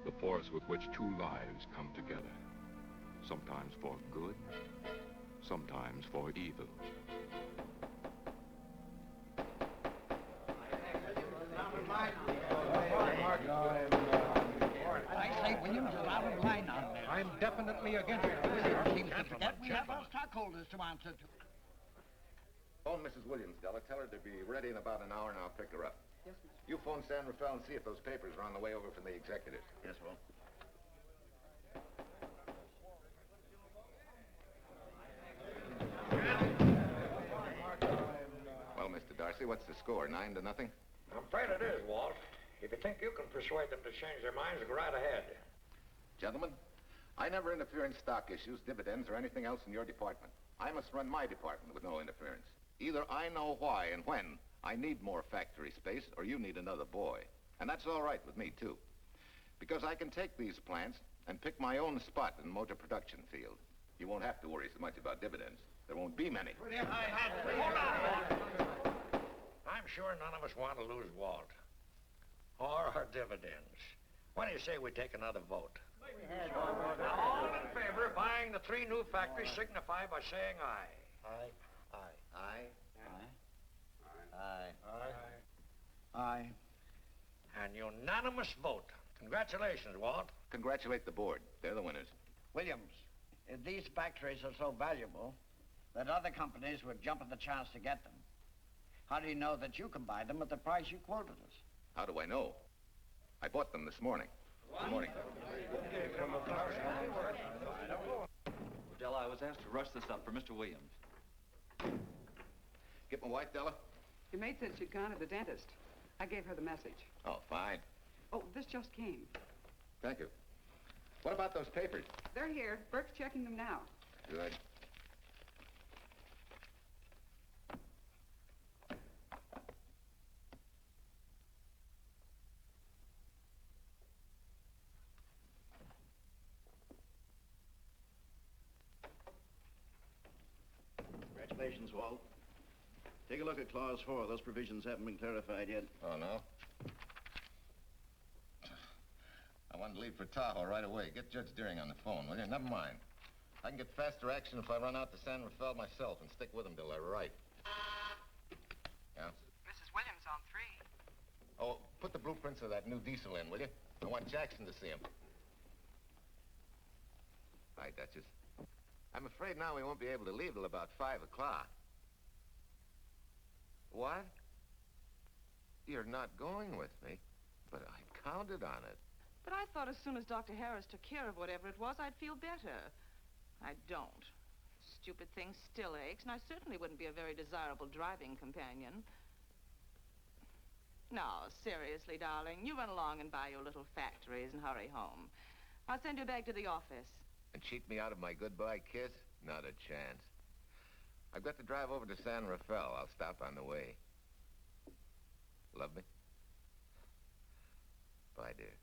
the force with which two lives come together, sometimes for good, sometimes for evil. I say Williams is out of line on this. I'm definitely against it. Seems to forget we have our stockholders to answer to. Phone Mrs. Williams, Della. Tell her to be ready in about an hour and I'll pick her up. Yes, Mr. You phone San Rafael and see if those papers are on the way over from the executive. Yes, well. Well, Mr. Darcy, what's the score? 9-0? I'm afraid it is, Walt. If you think you can persuade them to change their minds, go right ahead. Gentlemen, I never interfere in stock issues, dividends, or anything else in your department. I must run my department with no interference. Either I know why and when I need more factory space, or you need another boy. And that's all right with me, too. Because I can take these plants and pick my own spot in the motor production field. You won't have to worry so much about dividends. There won't be many. Hold on. I'm sure none of us want to lose Walt. Or our dividends. What do you say we take another vote? All in favor of buying the 3 new factories signify by saying aye. Aye. Aye. Aye. Aye. Aye. An unanimous vote. Congratulations, Walt. Congratulate the board. They're the winners. Williams, if these factories are so valuable that other companies would jump at the chance to get them, how do you know that you can buy them at the price you quoted us? How do I know? I bought them this morning. Good morning. Della, I was asked to rush this up for Mr. Williams. Get my wife, Della? Your maid said she'd gone to the dentist. I gave her the message. Oh, fine. Oh, this just came. Thank you. What about those papers? They're here. Bert's checking them now. Good. Congratulations, Walt. Take a look at Clause 4. Those provisions haven't been clarified yet. Oh, no? I want to leave for Tahoe right away. Get Judge Deering on the phone, will you? Never mind. I can get faster action if I run out to San Rafael myself and stick with him till they're right. Yeah? Mrs. Williams on 3. Oh, put the blueprints of that new diesel in, will you? I want Jackson to see him. Hi, Duchess. I'm afraid now we won't be able to leave till about 5 o'clock. What? You're not going with me, but I counted on it. But I thought as soon as Dr. Harris took care of whatever it was, I'd feel better. I don't. Stupid thing still aches, and I certainly wouldn't be a very desirable driving companion. No, seriously, darling, you run along and buy your little factories and hurry home. I'll send you back to the office. And cheat me out of my goodbye kiss? Not a chance. I've got to drive over to San Rafael. I'll stop on the way. Love me? Bye, dear.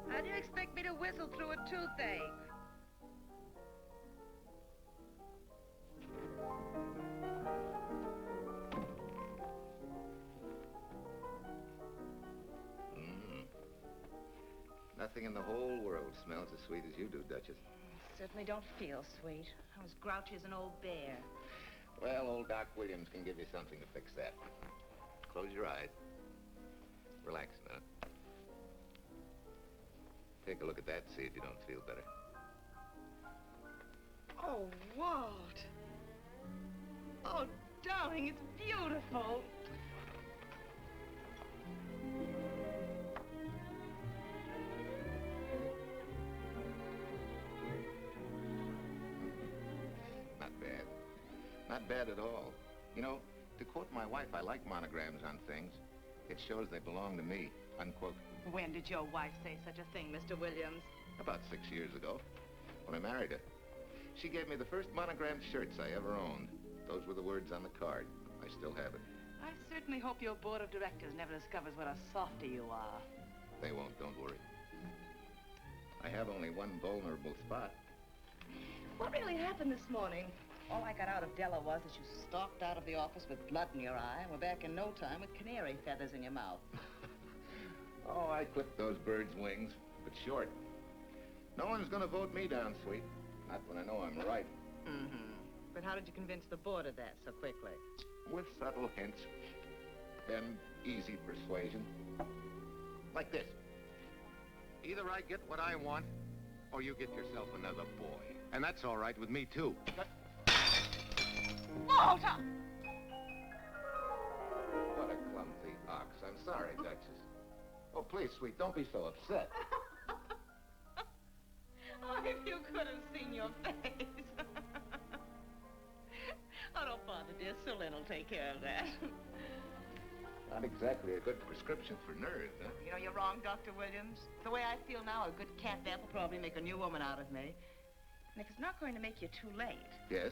How do you expect me to whistle through a toothache? Nothing in the whole world smells as sweet as you do, Duchess. Certainly don't feel sweet. I'm as grouchy as an old bear. Well, old Doc Williams can give you something to fix that. Close your eyes. Relax a minute. Take a look at that, see if you don't feel better. Oh, Walt. Oh, darling, it's beautiful. Not bad. Not bad at all. You know, to quote my wife, I like monograms on things. It shows they belong to me, unquote. When did your wife say such a thing, Mr. Williams? About 6 years ago, when I married her. She gave me the first monogrammed shirts I ever owned. Those were the words on the card. I still have it. I certainly hope your board of directors never discovers what a softy you are. They won't, don't worry. I have only one vulnerable spot. What really happened this morning? All I got out of Della was that you stalked out of the office with blood in your eye and were back in no time with canary feathers in your mouth. Oh, I clipped those birds' wings, but short. No one's gonna vote me down, sweet. Not when I know I'm right. Mm-hmm. But how did you convince the board of that so quickly? With subtle hints and easy persuasion. Like this. Either I get what I want, or you get yourself another boy. And that's all right with me, too. Walter! What a clumsy ox. I'm sorry, Duchess. Oh, please, sweet, don't be so upset. Oh, if you could have seen your face. Oh, don't bother, dear. Su Lin will take care of that. Not exactly a good prescription for nerves, huh? You know, you're wrong, Dr. Williams. The way I feel now, a good cat nap will probably make a new woman out of me. And if it's not going to make you too late... Yes?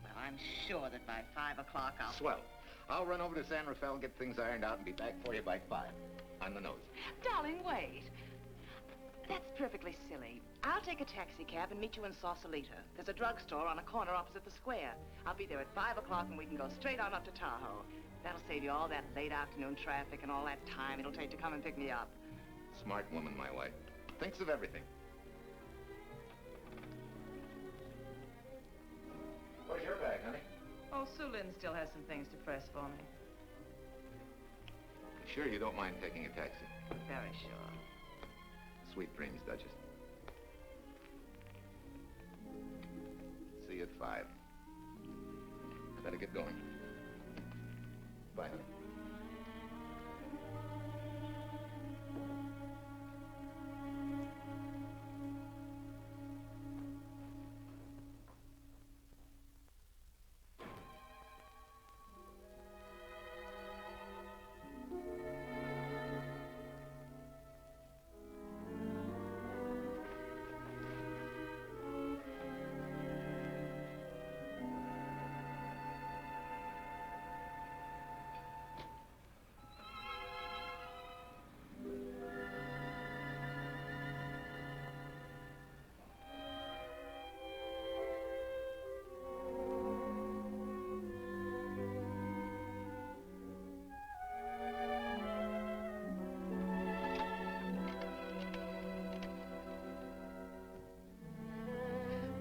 Well, I'm sure that by 5 o'clock I'll... Swell. I'll run over to San Rafael and get things ironed out and be back for you by 5. On the nose. Darling, wait. That's perfectly silly. I'll take a taxi cab and meet you in Sausalito. There's a drugstore on a corner opposite the square. I'll be there at 5 o'clock and we can go straight on up to Tahoe. That'll save you all that late afternoon traffic and all that time it'll take to come and pick me up. Smart woman, my wife. Thinks of everything. Where's your bag, honey? Oh, Su Lin still has some things to press for me. Sure you don't mind taking a taxi? Very sure. Sweet dreams, Duchess. See you at 5. I better get going. Bye, honey.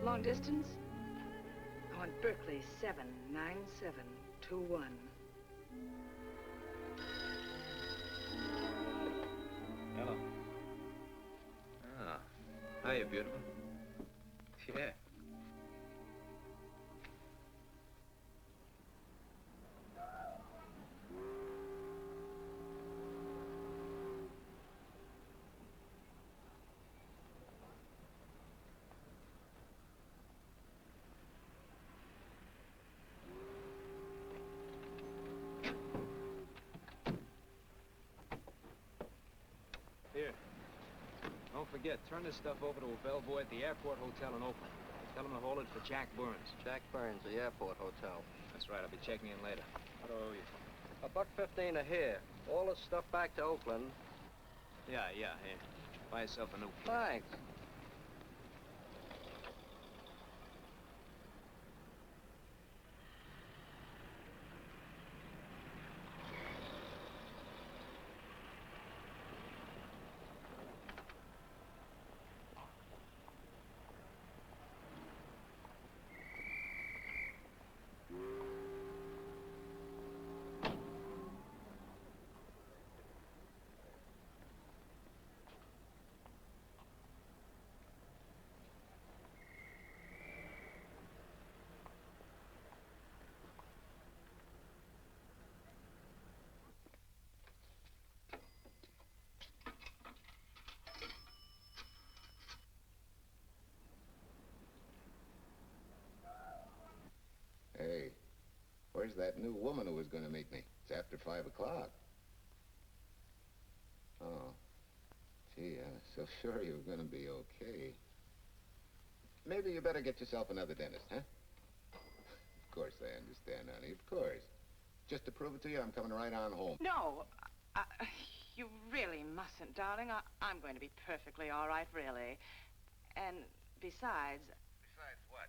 Long distance? I want Berkeley 79721. Hello. Ah. Hiya, beautiful. Yeah. Here. Don't forget, turn this stuff over to a bellboy at the airport hotel in Oakland. Tell him to hold it for Jack Burns. Jack Burns, the airport hotel. That's right, I'll be checking in later. What do I owe you? $1.15 a here. All this stuff back to Oakland. Yeah, here. Buy yourself a new kit. Thanks. Hey, where's that new woman who was going to meet me? It's after 5 o'clock. Oh. Gee, I was so sure you were going to be okay. Maybe you better get yourself another dentist, huh? Of course, I understand. Just to prove it to you, I'm coming right on home. No, you really mustn't, darling. I'm going to be perfectly all right, really. And besides... Besides what?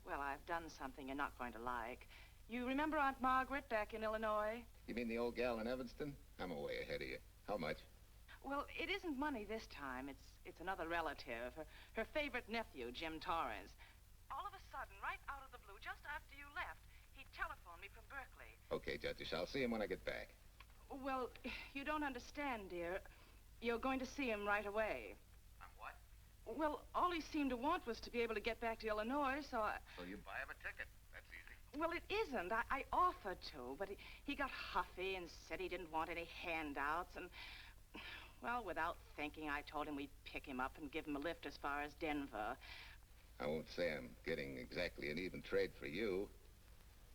Well, I've done something you're not going to like. You remember Aunt Margaret back in Illinois? You mean the old gal in Evanston? I'm way ahead of you. How much? Well, it isn't money this time. It's another relative. Her favorite nephew, Jim Torrance. All of a sudden, right out of the blue, just after you left, he telephoned me from Berkeley. Okay, Judge, I'll see him when I get back. Well, you don't understand, dear. You're going to see him right away. I'm what? Well, all he seemed to want was to be able to get back to Illinois, so I... So you buy him a ticket. That's easy. Well, it isn't. I offered to, but he got huffy and said he didn't want any handouts, and... Well, without thinking, I told him we'd pick him up and give him a lift as far as Denver. I won't say I'm getting exactly an even trade for you,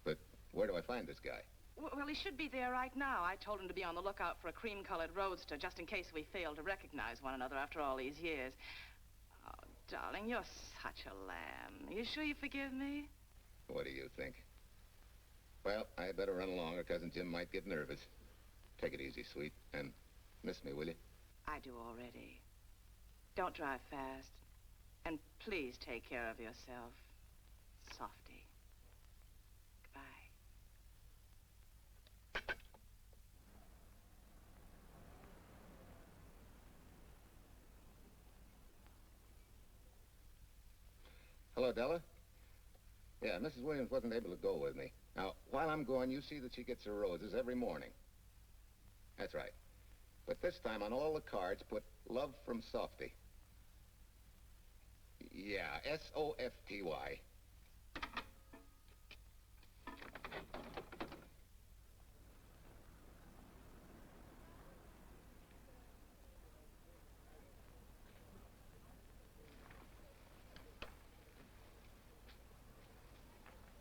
but where do I find this guy? Well, he should be there right now. I told him to be on the lookout for a cream-colored roadster, just in case we fail to recognize one another after all these years. Oh, darling, you're such a lamb. You sure you forgive me? What do you think? Well, I better run along, or Cousin Jim might get nervous. Take it easy, sweet, and miss me, will you? I do already. Don't drive fast. And please take care of yourself. Softy. Goodbye. Hello, Della? Yeah, Mrs. Williams wasn't able to go with me. Now, while I'm gone, you see that she gets her roses every morning. That's right. But this time, on all the cards, put love from Softy. Yeah, S-O-F-T-Y.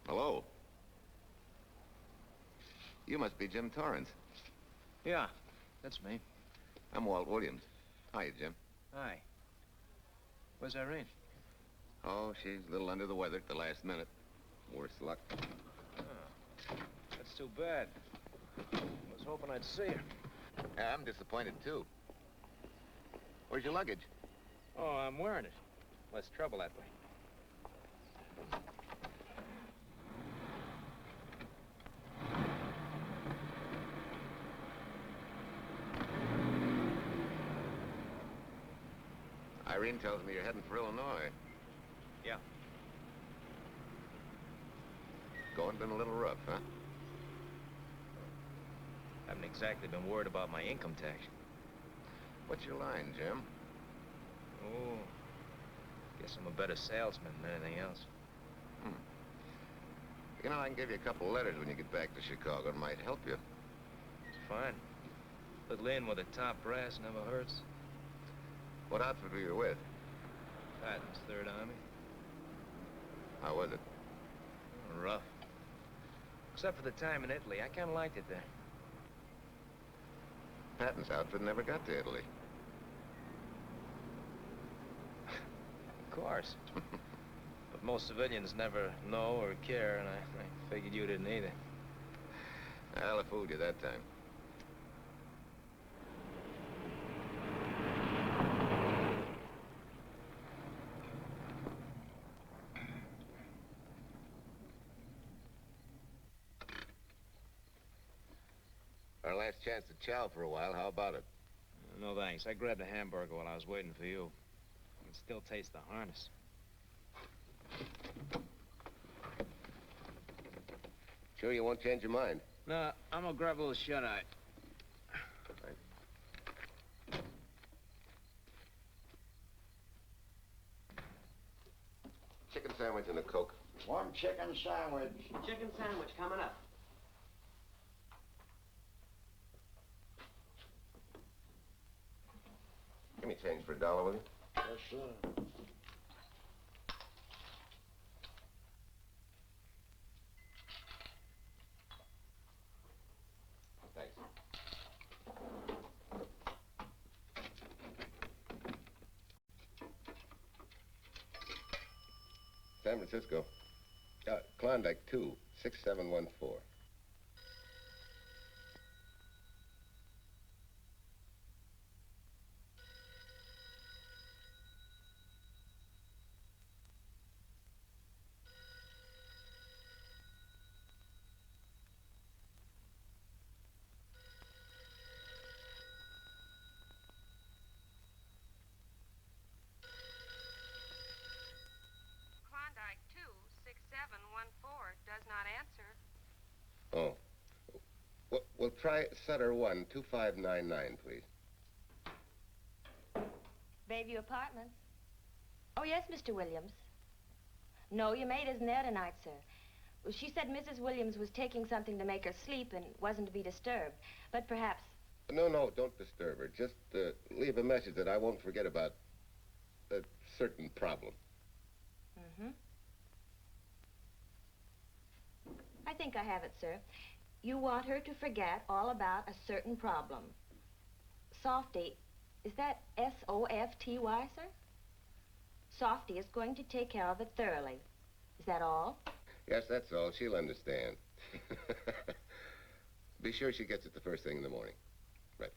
Hello. You must be Jim Torrance. Yeah, that's me. I'm Walt Williams. Hi, Jim. Hi. Where's Irene? Oh, she's a little under the weather at the last minute. Worse luck. Oh, that's too bad. I was hoping I'd see her. Yeah, I'm disappointed, too. Where's your luggage? Oh, I'm wearing it. Less trouble that way. Irene tells me you're heading for Illinois. Yeah. Going been a little rough, huh? Haven't exactly been worried about my income tax. What's your line, Jim? Oh, guess I'm a better salesman than anything else. You know, I can give you a couple letters when you get back to Chicago. It might help you. It's fine. Little in with a top brass never hurts. What outfit were you with? Patton's Third Army. How was it? Rough. Except for the time in Italy. I kind of liked it there. Patton's outfit never got to Italy. Of course. But most civilians never know or care, and I figured you didn't either. Well, I fooled you that time. Our last chance to chow for a while. How about it? No, thanks. I grabbed a hamburger while I was waiting for you. I can still taste the harness. Sure you won't change your mind? No, I'm gonna grab a little shut-eye. Chicken sandwich and a Coke. One chicken sandwich. Chicken sandwich coming up. Give me change for $1, will you? Yes, sir. Thanks. San Francisco. Klondike 2, 6714. try Sutter 1, 2599, please. Bayview Apartments. Oh, yes, Mr. Williams. No, your maid isn't there tonight, sir. Well, she said Mrs. Williams was taking something to make her sleep and wasn't to be disturbed. But perhaps... No, don't disturb her. Just leave a message that I won't forget about a certain problem. Mm-hmm. I think I have it, sir. You want her to forget all about a certain problem. Softy, is that S-O-F-T-Y, sir? Softy is going to take care of it thoroughly. Is that all? Yes, that's all. She'll understand. Be sure she gets it the first thing in the morning. Right.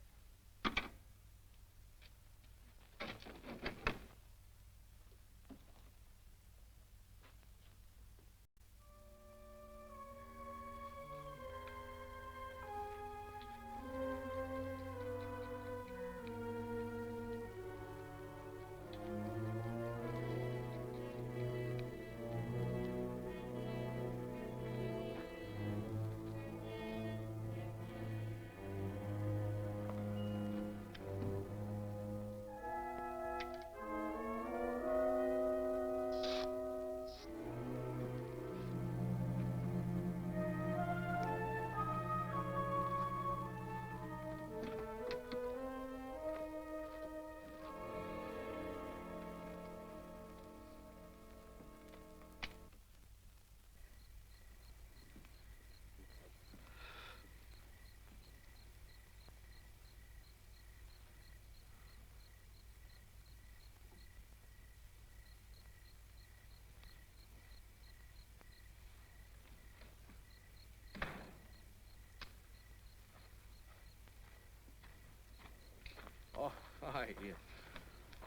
Oh, hi. Yeah.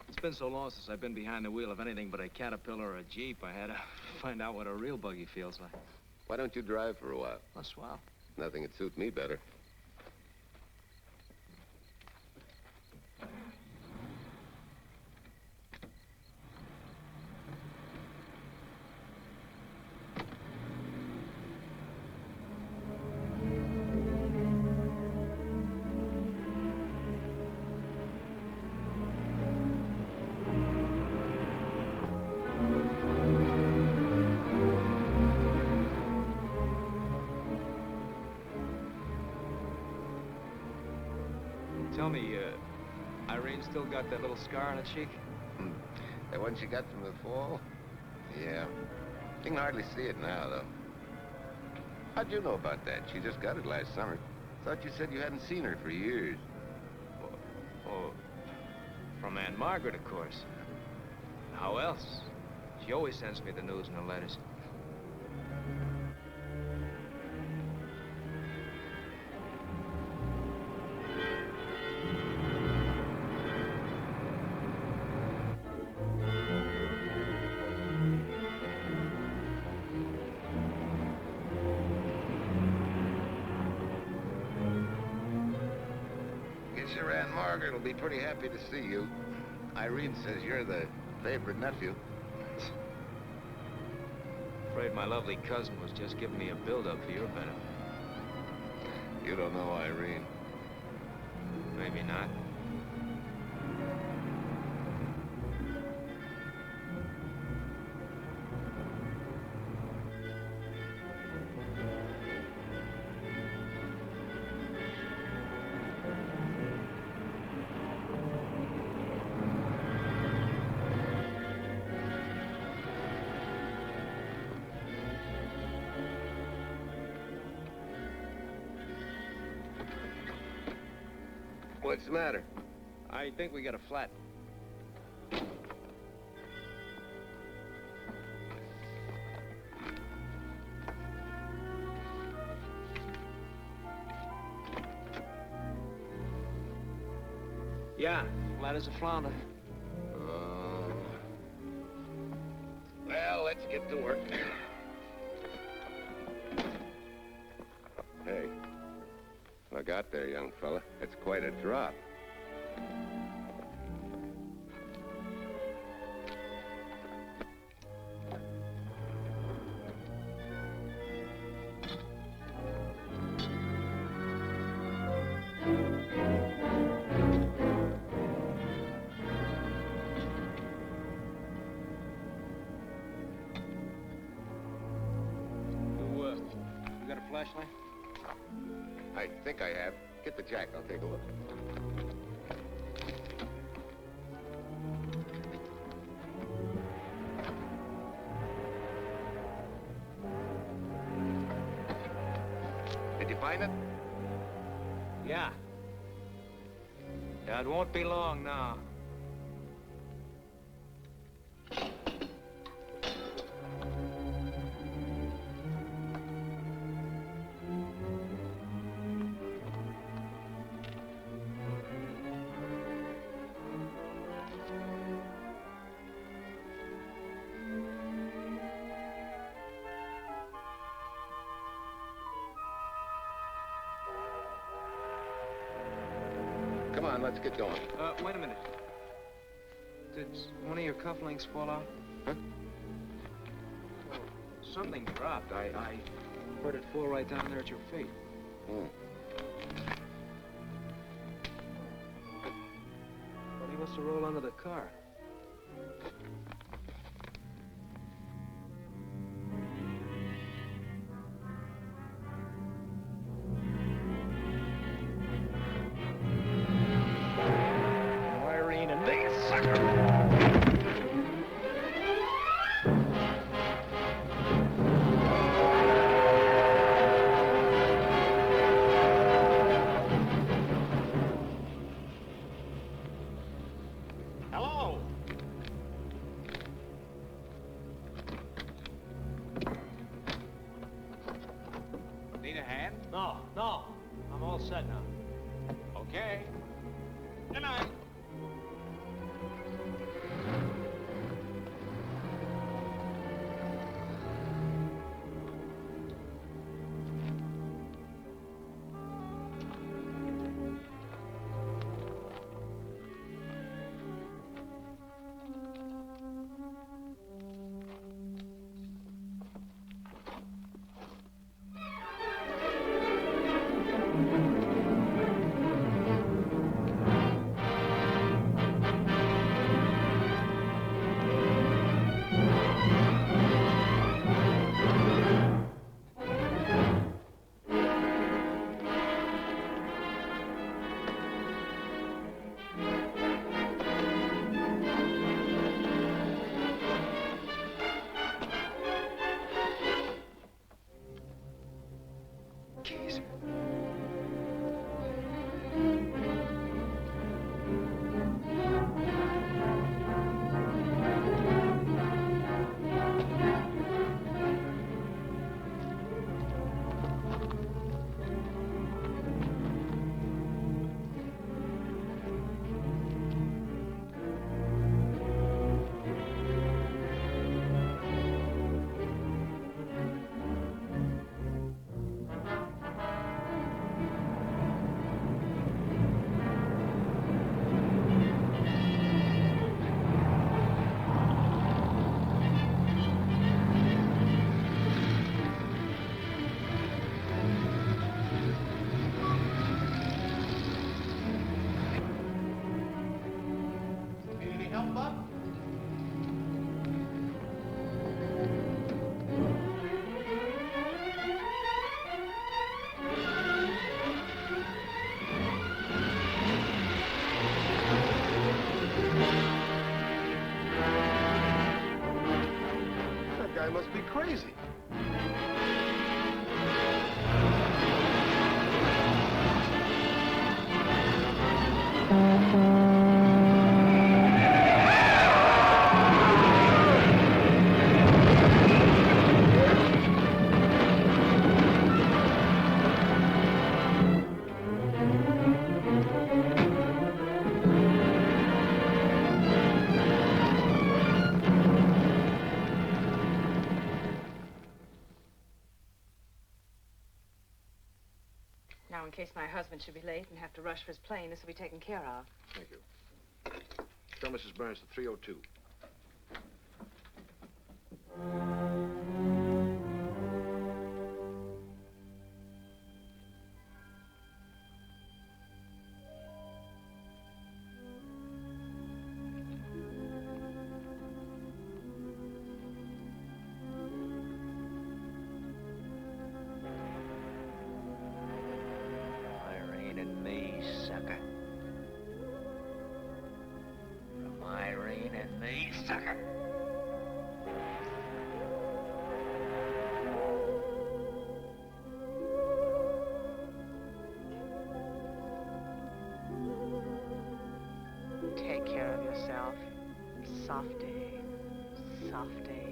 It's been so long since I've been behind the wheel of anything but a Caterpillar or a Jeep, I had to find out what a real buggy feels like. Why don't you drive for a while? Oh, swell. Nothing would suit me better. Tell me, Irene still got that little scar on her cheek? That one she got from the fall? Yeah. You can hardly see it now, though. How'd you know about that? She just got it last summer. Thought you said you hadn't seen her for years. Oh, from Aunt Margaret, of course. How else? She always sends me the news in her letters. Your Aunt Margaret will be pretty happy to see you. Irene says you're the favorite nephew. Afraid my lovely cousin was just giving me a build-up for your benefit. You don't know Irene. Maybe not. What's the matter? I think we got a flat. Yeah, flat as a flounder. Well, let's get to work. Hey, look out there, young fella. It's quite a drop. flashlight? I think I have. Get the jack. I'll take a look. Did you find it? Yeah. Yeah, it won't be long now. Come on, let's get going. Wait a minute. Did one of your cufflinks fall out? Huh? Oh, something dropped. I heard it fall right down there at your feet. Hmm. Well, he must have rolled under the car. Irene and these suckers. Hello. Need a hand? No, no. I'm all set now. Okay. Good night. That guy must be crazy. Now, in case my husband should be late and have to rush for his plane, this will be taken care of. Thank you. Tell Mrs. Burns to 302. and me, sucker. From Irene and me, sucker. Take care of yourself. Softy. Softy.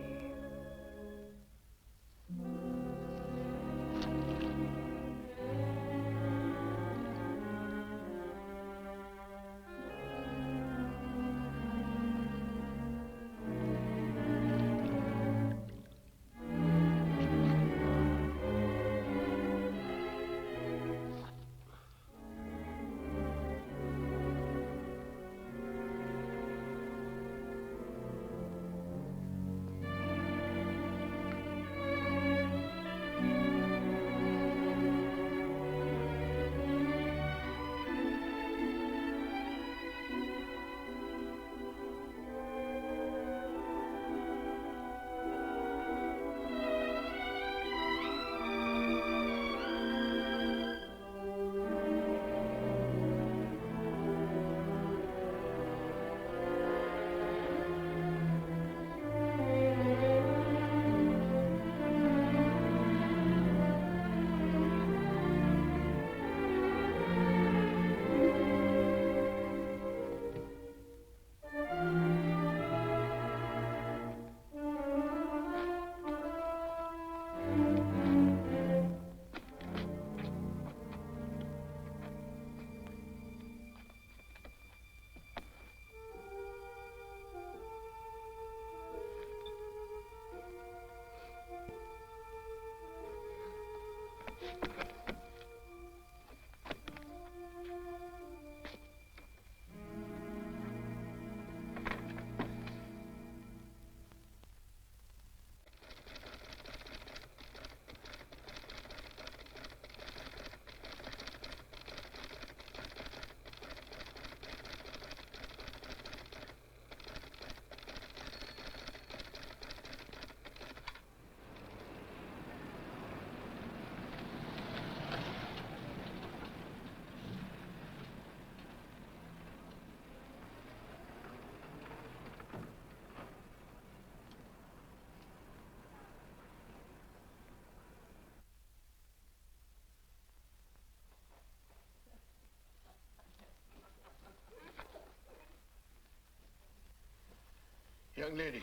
Young lady,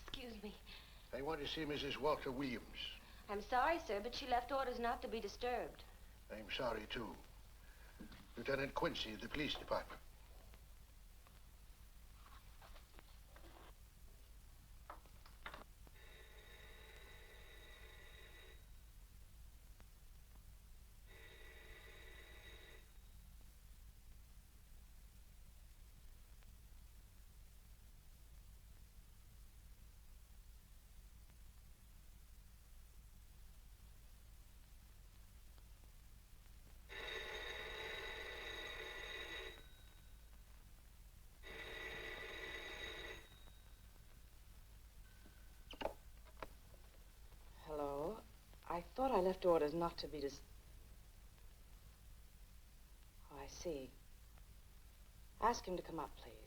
Excuse me. I want to see Mrs. Walker Williams. I'm sorry, sir, but she left orders not to be disturbed. I'm sorry, too. Lieutenant Quincy of the police department. Hello? I thought I left orders not to be Oh, I see. Ask him to come up, please.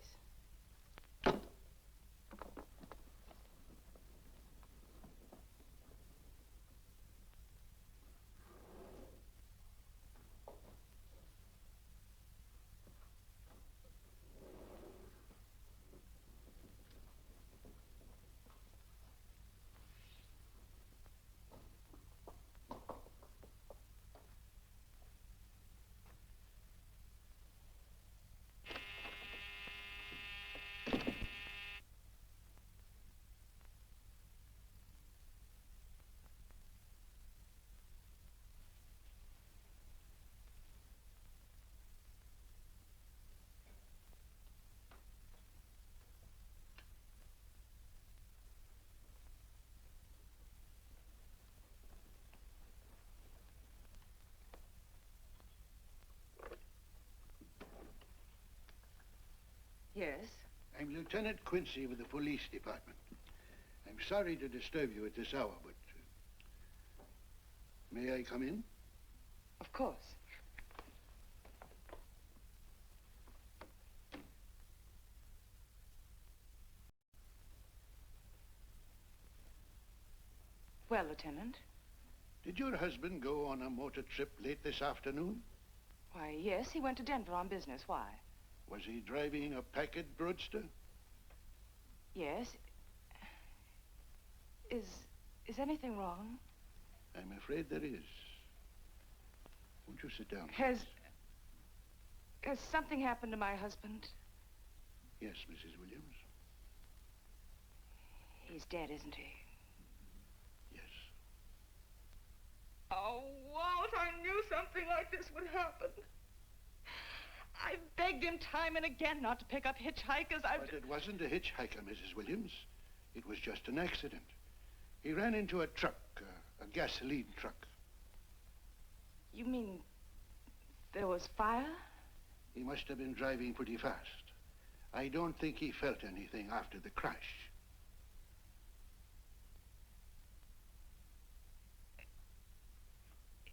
Yes? I'm Lieutenant Quincy with the police department. I'm sorry to disturb you at this hour, but... may I come in? Of course. Well, Lieutenant? Did your husband go on a motor trip late this afternoon? Why, yes, he went to Denver on business. Why? Was he driving a packet roadster? Yes. Is anything wrong? I'm afraid there is. Won't you sit down? Has something happened to my husband? Yes, Mrs. Williams. He's dead, isn't he? Yes. Oh, Walt, I knew something like this would happen. I begged him time and again not to pick up hitchhikers. But it wasn't a hitchhiker, Mrs. Williams. It was just an accident. He ran into a truck, a gasoline truck. You mean there was fire? He must have been driving pretty fast. I don't think he felt anything after the crash.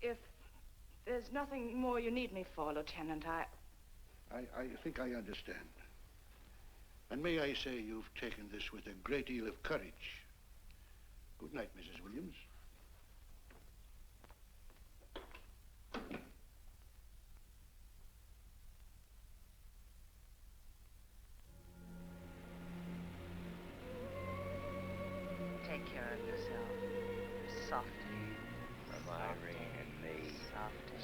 If there's nothing more you need me for, Lieutenant, I think I understand. And may I say you've taken this with a great deal of courage. Good night, Mrs. Williams. take care of yourself. Softly. From Irene and me. Softly.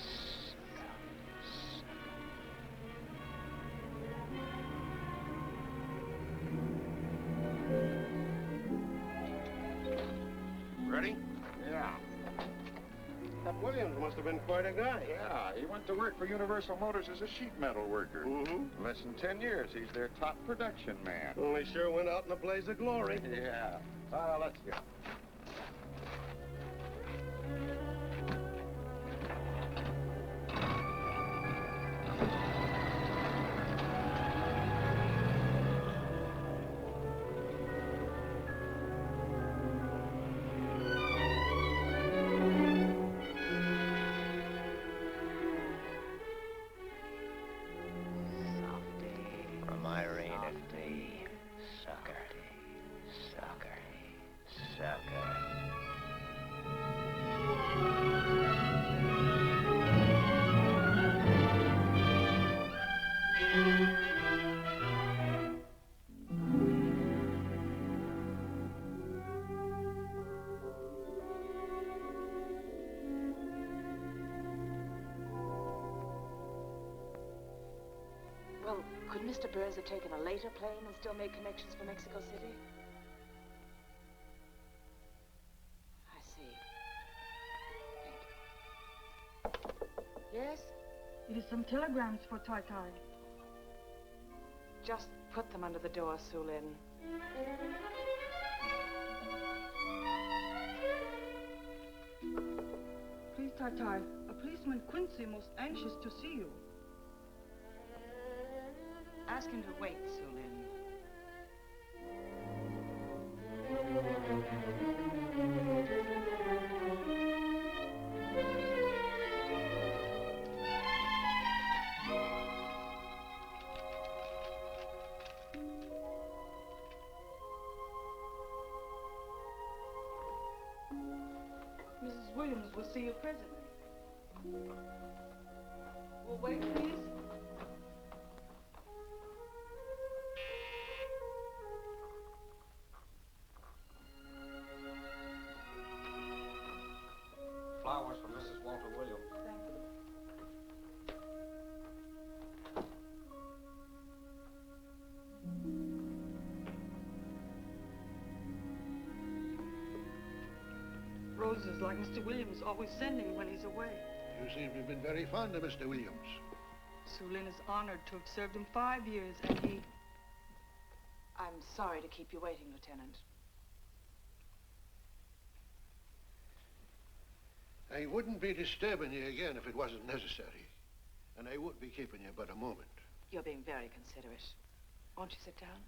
Ready? Yeah. That Williams must have been quite a guy. Yeah, he went to work for Universal Motors as a sheet metal worker. Mm-hmm. Less than 10 years, he's their top production man. Well, he sure went out in a blaze of glory. Yeah. Let's go. From Irene and me. Sucker. Sucker. Sucker. Well, could Mr. Burrs have taken a later plane and still made connections for Mexico City? I see. Thank you. Yes? It is some telegrams for Tai Tai. Just put them under the door, Su Lin. Please, Tai Tai, a policeman Quincy most anxious to see you. Ask him to wait, Su Lin. Mrs. Williams will see you presently. Will wait, please. Flowers for Mrs. Walter Williams. Thank you. Roses like Mr. Williams always sending when he's away. You seem to have been very fond of Mr. Williams. Su Lin is honored to have served him 5 years, and he... I'm sorry to keep you waiting, Lieutenant. I wouldn't be disturbing you again if it wasn't necessary. And I would be keeping you but a moment. You're being very considerate. Won't you sit down?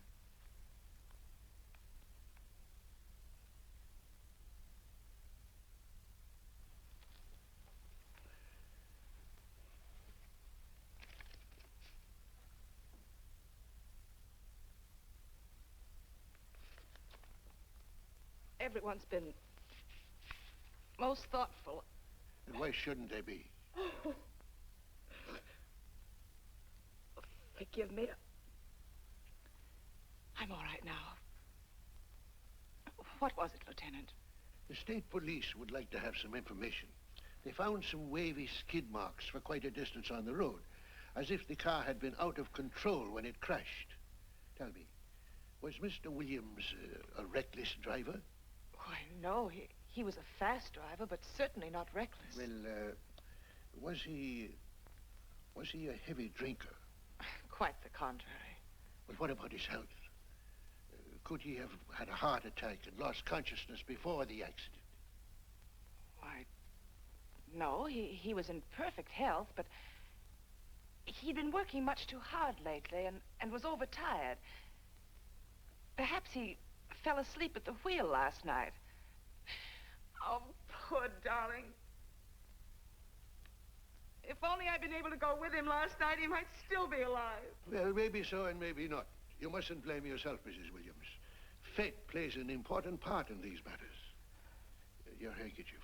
Everyone's been most thoughtful. And why shouldn't they be? Oh. Forgive me. I'm all right now. What was it, Lieutenant? The state police would like to have some information. They found some wavy skid marks for quite a distance on the road, as if the car had been out of control when it crashed. Tell me, was Mr. Williams a reckless driver? Why, no. He was a fast driver, but certainly not reckless. Well, was he a heavy drinker? Quite the contrary. But what about his health? Could he have had a heart attack and lost consciousness before the accident? Why, no. He was in perfect health, but he'd been working much too hard lately and was overtired. Perhaps he fell asleep at the wheel last night. Oh, poor darling. If only I'd been able to go with him last night, he might still be alive. Well, maybe so and maybe not. You mustn't blame yourself, Mrs. Williams. Fate plays an important part in these matters. Your handkerchief.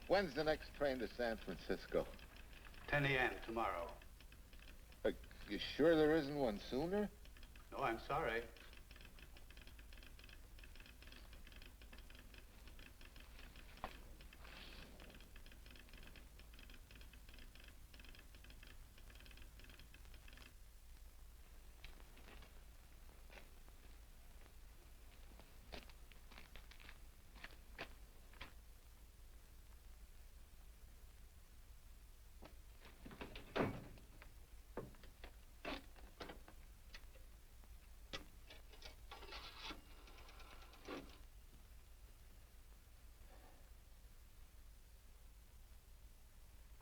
When's the next train to San Francisco? 10 a.m. tomorrow. You sure there isn't one sooner? No, I'm sorry.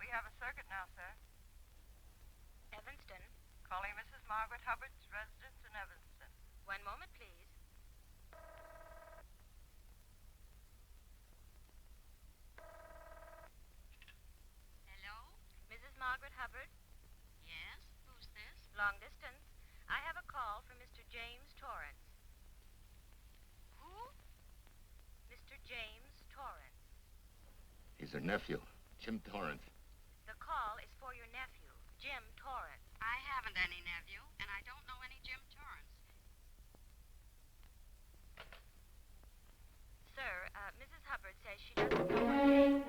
We have a circuit now, sir. Evanston. Calling Mrs. Margaret Hubbard's residence in Evanston. One moment, please. Hello? Mrs. Margaret Hubbard? Yes? Who's this? Long distance. I have a call from Mr. James Torrance. Who? Mr. James Torrance. He's her nephew, Jim Torrance. The call is for your nephew, Jim Torrance. I haven't any nephew, and I don't know any Jim Torrance. Sir, Mrs. Hubbard says she doesn't know what James...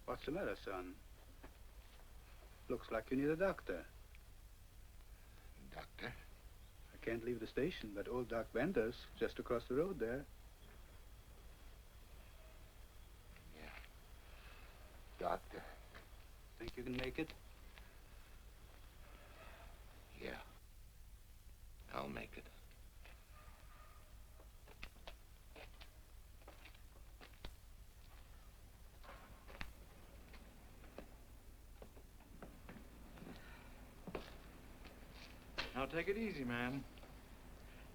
What's the matter, son? Looks like you need a doctor. Doctor? I can't leave the station, but old Doc Bender's just across the road there. Yeah. Doctor? Think you can make it? Yeah. I'll make it. Now, take it easy, man.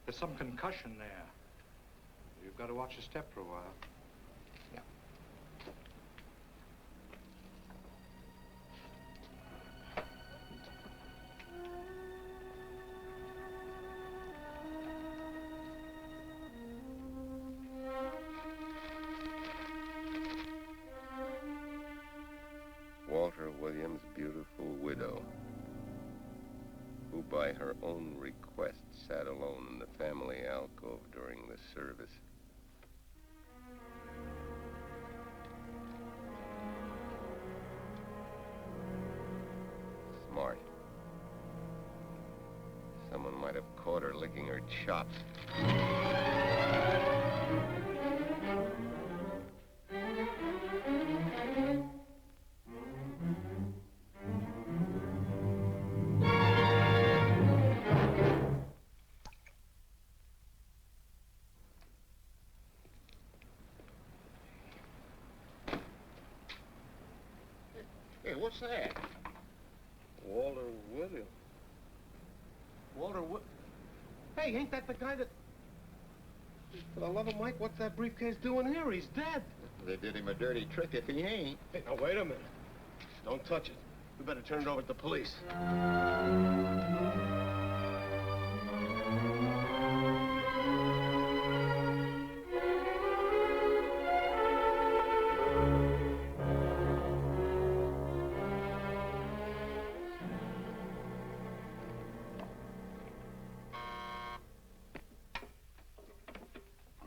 There's some concussion there. You've got to watch your step for a while. Yeah. Williams' beautiful widow, who by her own request sat alone in the family alcove during the service. Smart. Someone might have caught her licking her chops. Hey, what's that? Walter Williams. Walter Wood. Hey, ain't that the guy that... For the love of Mike, what's that briefcase doing here? He's dead. They did him a dirty trick if he ain't. Hey, now, wait a minute. Don't touch it. We better turn it over to the police.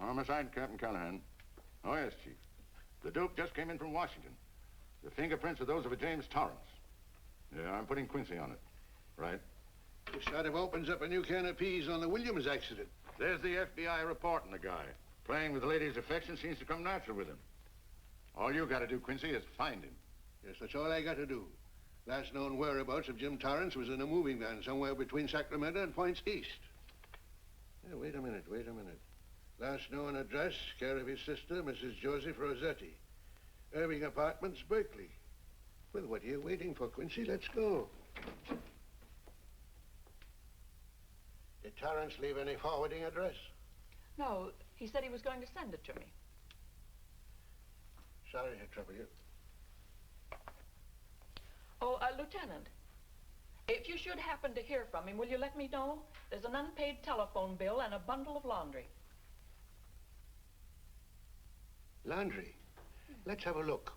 Homicide, Captain Callahan. Oh, yes, Chief. The Duke just came in from Washington. The fingerprints are those of a James Torrance. Yeah, I'm putting Quincy on it. Right. This sort of opens up a new can of peas on the Williams accident. There's the FBI reporting the guy. Playing with the lady's affection seems to come natural with him. All you got to do, Quincy, is find him. Yes, that's all I got to do. Last known whereabouts of Jim Torrance was in a moving van somewhere between Sacramento and Points East. Yeah, wait a minute. Last known address, care of his sister, Mrs. Joseph Rossetti. Irving Apartments, Berkeley. Well, what are you waiting for, Quincy? Let's go. Did Torrance leave any forwarding address? No, he said he was going to send it to me. Sorry to trouble you. Oh, Lieutenant, if you should happen to hear from him, will you let me know? There's an unpaid telephone bill and a bundle of laundry. Laundry? Let's have a look.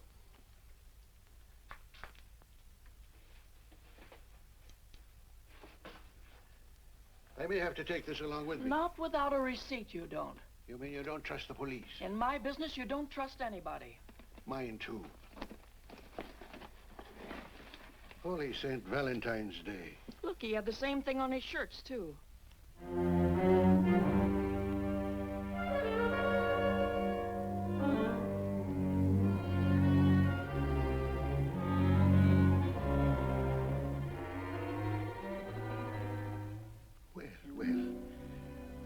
I may have to take this along with me. Not without a receipt, you don't. You mean you don't trust the police? In my business, you don't trust anybody. Mine, too. Holy St. Valentine's Day. Look, he had the same thing on his shirts, too. Well.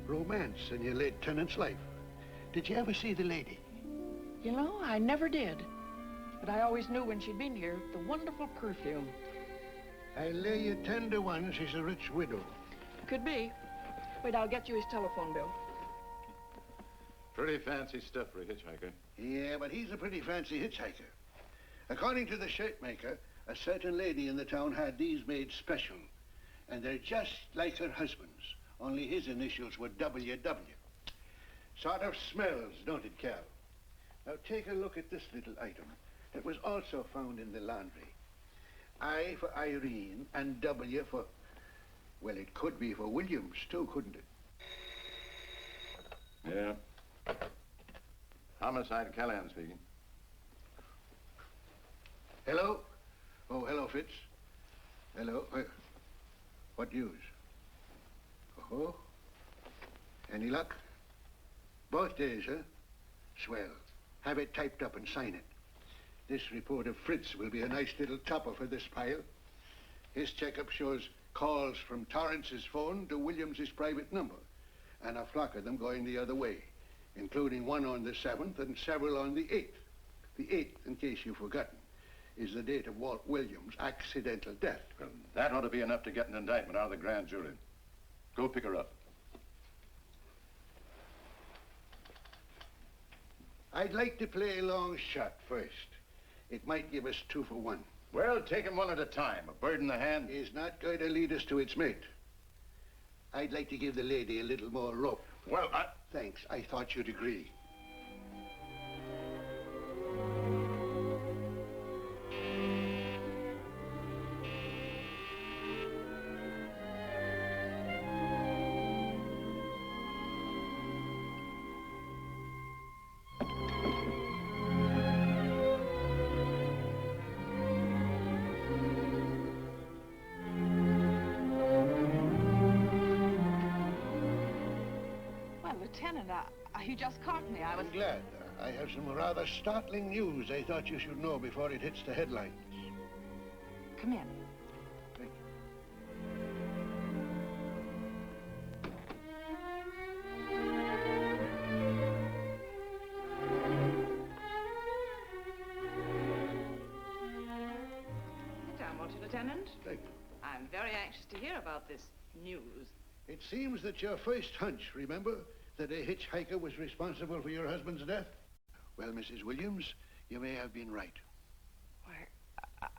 Romance in your late tenant's life. Did you ever see the lady? You know, I never did. But I always knew when she'd been here, the wonderful perfume. I lay you 10 to 1 she's a rich widow. Could be. Wait, I'll get you his telephone bill. Pretty fancy stuff for a hitchhiker. Yeah, but he's a pretty fancy hitchhiker. According to the shirt maker, a certain lady in the town had these made special. And they're just like her husband's, only his initials were WW. Sort of smells, don't it, Cal? Now take a look at this little item that was also found in the laundry. I for Irene and W for... Well, it could be for Williams, too, couldn't it? Yeah. Homicide, Callahan speaking. Hello? Oh, hello, Fitz. Hello. What news? Oh? Any luck? Both days, huh? Swell. Have it typed up and sign it. This report of Fritz will be a nice little topper for this pile. His checkup shows calls from Torrance's phone to Williams's private number, and a flock of them going the other way, including one on the 7th and several on the 8th. The 8th, in case you've forgotten, is the date of Walt Williams' accidental death. Well, that ought to be enough to get an indictment out of the grand jury. Go pick her up. I'd like to play a long shot first. It might give us 2 for 1. Well, take him one at a time. A bird in the hand is not going to lead us to its mate. I'd like to give the lady a little more rope. Well, Thanks. I thought you'd agree. Lieutenant, you just caught me. I was... I'm glad. I have some rather startling news I thought you should know before it hits the headlines. Come in. Thank Sit down, won't you, Lieutenant? Thank you. I'm very anxious to hear about this news. It seems that your first hunch, remember, that a hitchhiker was responsible for your husband's death? Well, Mrs. Williams, you may have been right. Why,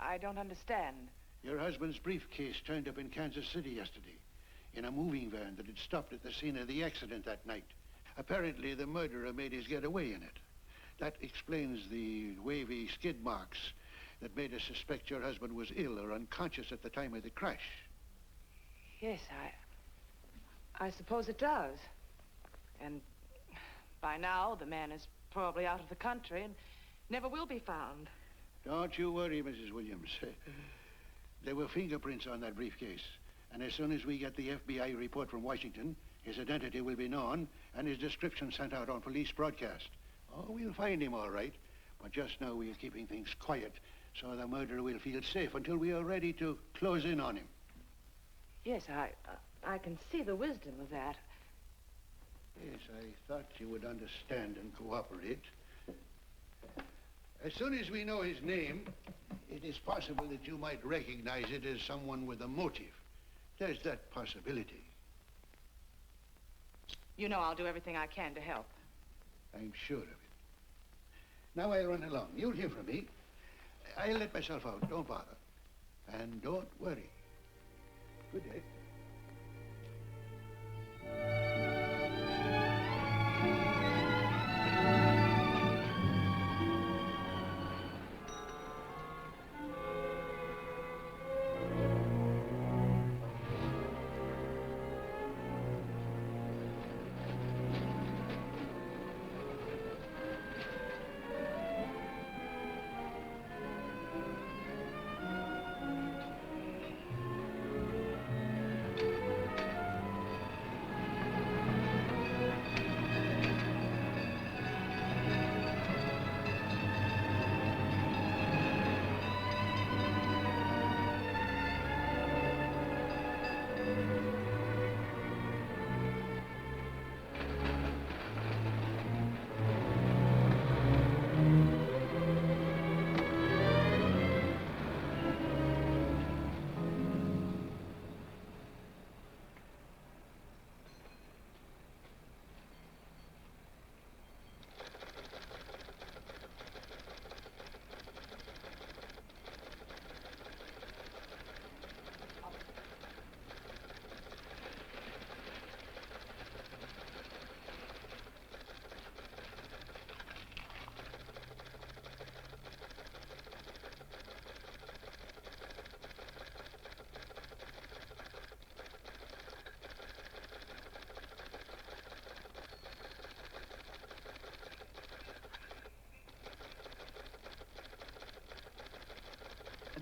I don't understand. Your husband's briefcase turned up in Kansas City yesterday in a moving van that had stopped at the scene of the accident that night. Apparently, the murderer made his getaway in it. That explains the wavy skid marks that made us suspect your husband was ill or unconscious at the time of the crash. Yes, I suppose it does. And by now, the man is probably out of the country and never will be found. Don't you worry, Mrs. Williams. There were fingerprints on that briefcase. And as soon as we get the FBI report from Washington, his identity will be known and his description sent out on police broadcast. Oh, we'll find him all right. But just now we're keeping things quiet so the murderer will feel safe until we are ready to close in on him. Yes, I can see the wisdom of that. Yes, I thought you would understand and cooperate. As soon as we know his name, it is possible that you might recognize it as someone with a motive. There's that possibility. You know I'll do everything I can to help. I'm sure of it. Now I'll run along. You'll hear from me. I'll let myself out. Don't bother. And don't worry. Good day.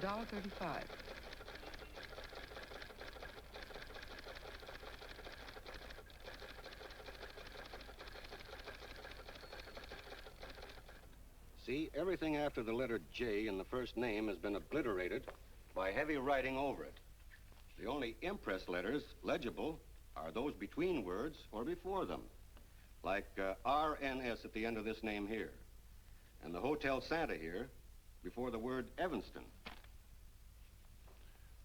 $1.35. See, everything after the letter J in the first name has been obliterated by heavy writing over it. The only impress letters legible are those between words or before them, like RNS at the end of this name here, and the Hotel Santa here before the word Evanston.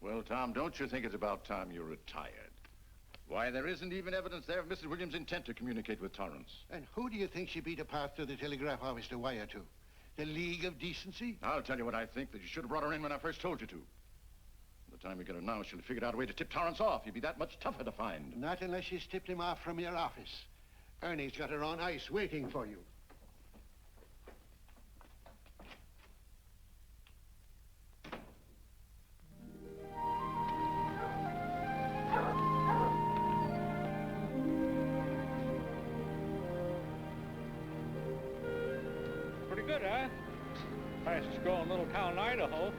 Well, Tom, don't you think it's about time you retired? Why, there isn't even evidence there of Mrs. Williams' intent to communicate with Torrance. And who do you think she beat a path to the telegraph office to wire to? The League of Decency? I'll tell you what I think, that you should have brought her in when I first told you to. By the time we get her now, she'll have figured out a way to tip Torrance off. He'd be that much tougher to find. Not unless she's tipped him off from your office. Ernie's got her on ice waiting for you. Pretty good, huh? Fastest growing little town in Idaho.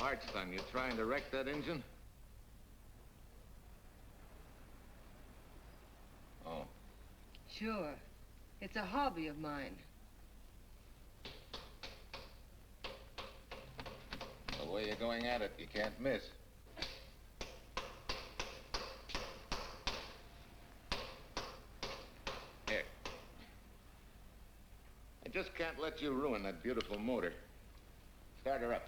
heart, son? You trying to wreck that engine? Oh. Sure. It's a hobby of mine. The way you're going at it, you can't miss. Here. I just can't let you ruin that beautiful motor. Start her up.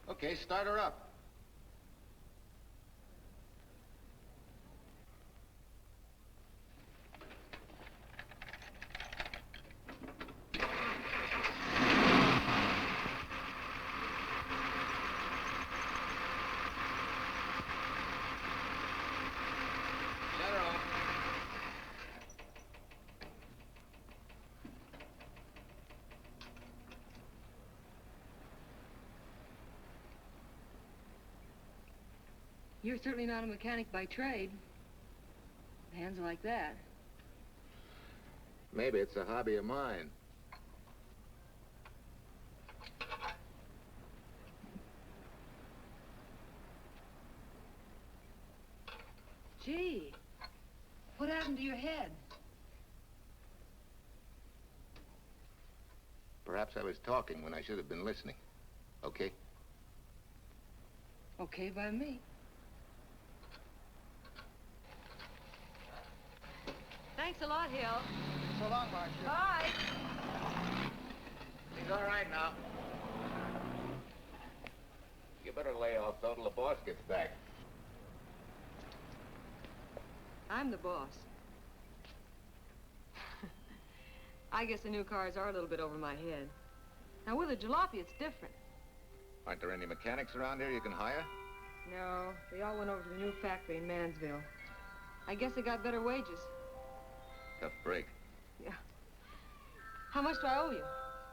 Okay, start her up. Shut her off. You're certainly not a mechanic by trade. Hands are like that. Maybe it's a hobby of mine. Gee, what happened to your head? Perhaps I was talking when I should have been listening. Okay? Okay by me. Thanks a lot, Hill. So long, Marsha. Bye. He's all right now. You better lay off though till the boss gets back. I'm the boss. I guess the new cars are a little bit over my head. Now, with a jalopy, it's different. Aren't there any mechanics around here you can hire? No, they all went over to the new factory in Mansville. I guess they got better wages. Tough break. Yeah. How much do I owe you?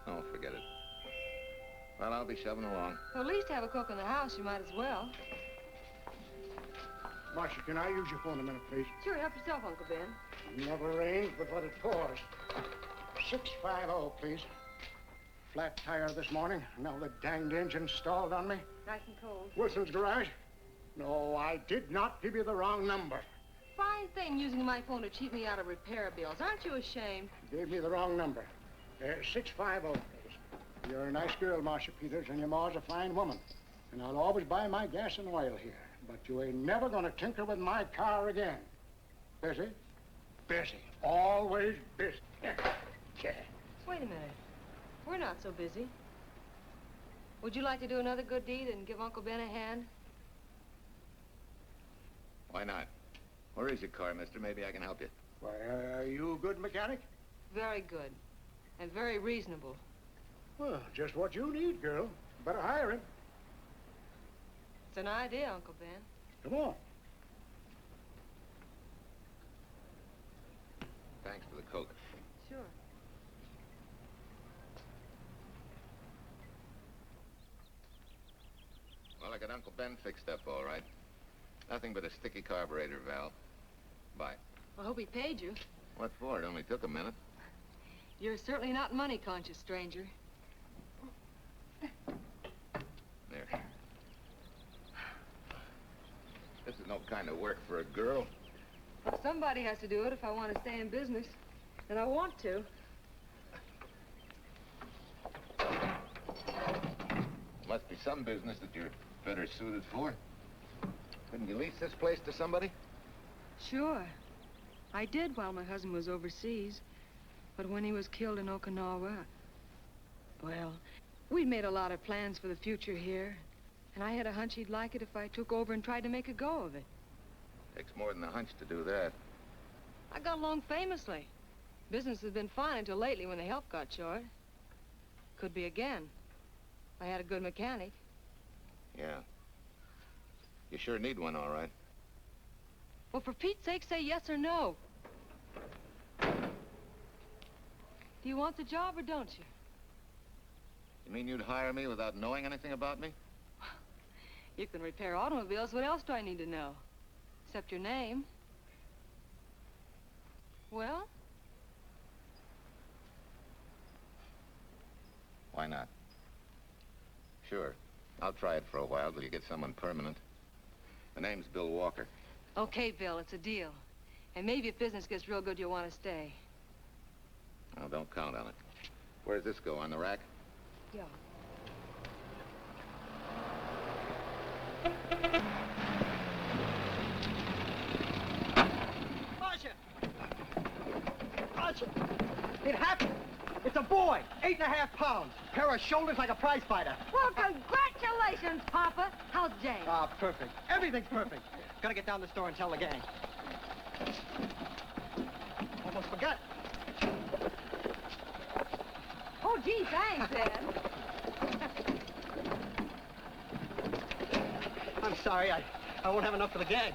Oh, forget it. Well, I'll be shoving along. Well, at least have a cook in the house. You might as well. Marsha, can I use your phone a minute, please? Sure, help yourself, Uncle Ben. Never rains but what it pours. 650, please. Flat tire this morning. Now the danged engine stalled on me. Nice and cold. Wilson's garage? No, I did not give you the wrong number. Fine thing using my phone to cheat me out of repair bills. Aren't you ashamed? Gave me the wrong number. 650, please. You're a nice girl, Marsha Peters, and your ma's a fine woman. And I'll always buy my gas and oil here. But you ain't never gonna tinker with my car again. Busy? Busy. Always busy. Wait a minute. We're not so busy. Would you like to do another good deed and give Uncle Ben a hand? Why not? Where is your car, mister? Maybe I can help you. Why, are you a good mechanic? Very good. And very reasonable. Well, just what you need, girl. Better hire him. It's an idea, Uncle Ben. Come on. Thanks for the Coke. Sure. Well, I got Uncle Ben fixed up all right. Nothing but a sticky carburetor valve. Bye. I hope he paid you. What for? It only took a minute. You're certainly not money conscious, stranger. There. This is no kind of work for a girl. Well, somebody has to do it if I want to stay in business. And I want to. Must be some business that you're better suited for. Couldn't you lease this place to somebody? Sure. I did while my husband was overseas. But when he was killed in Okinawa, well, we'd made a lot of plans for the future here. And I had a hunch he'd like it if I took over and tried to make a go of it. Takes more than a hunch to do that. I got along famously. Business has been fine until lately when the help got short. Could be again. I had a good mechanic. Yeah. You sure need one, all right. Well, for Pete's sake, say yes or no. Do you want the job or don't you? You mean you'd hire me without knowing anything about me? You can repair automobiles. What else do I need to know? Except your name. Well? Why not? Sure. I'll try it for a while till you get someone permanent. The name's Bill Walker. Okay, Bill, it's a deal. And maybe if business gets real good, you'll want to stay. Well, don't count on it. Where does this go, on the rack? Yeah. Marsha! Marsha! It happened! It's a boy, 8.5 pounds. Pair of shoulders like a prize fighter. Well, congratulations, Papa. How's Jane? Ah, perfect. Everything's perfect. Gotta get down to the store and tell the gang. Almost forgot. Oh, gee, thanks, Ed. I'm sorry, I won't have enough for the gang.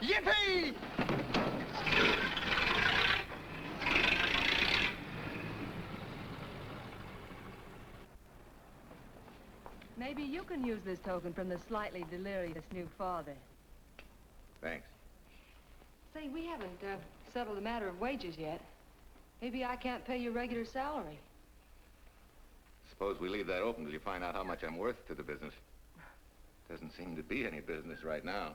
Yippee! Maybe you can use this token from the slightly delirious new father. Thanks. Say, we haven't settled the matter of wages yet. Maybe I can't pay your regular salary. Suppose we leave that open till you find out how much I'm worth to the business. Doesn't seem to be any business right now.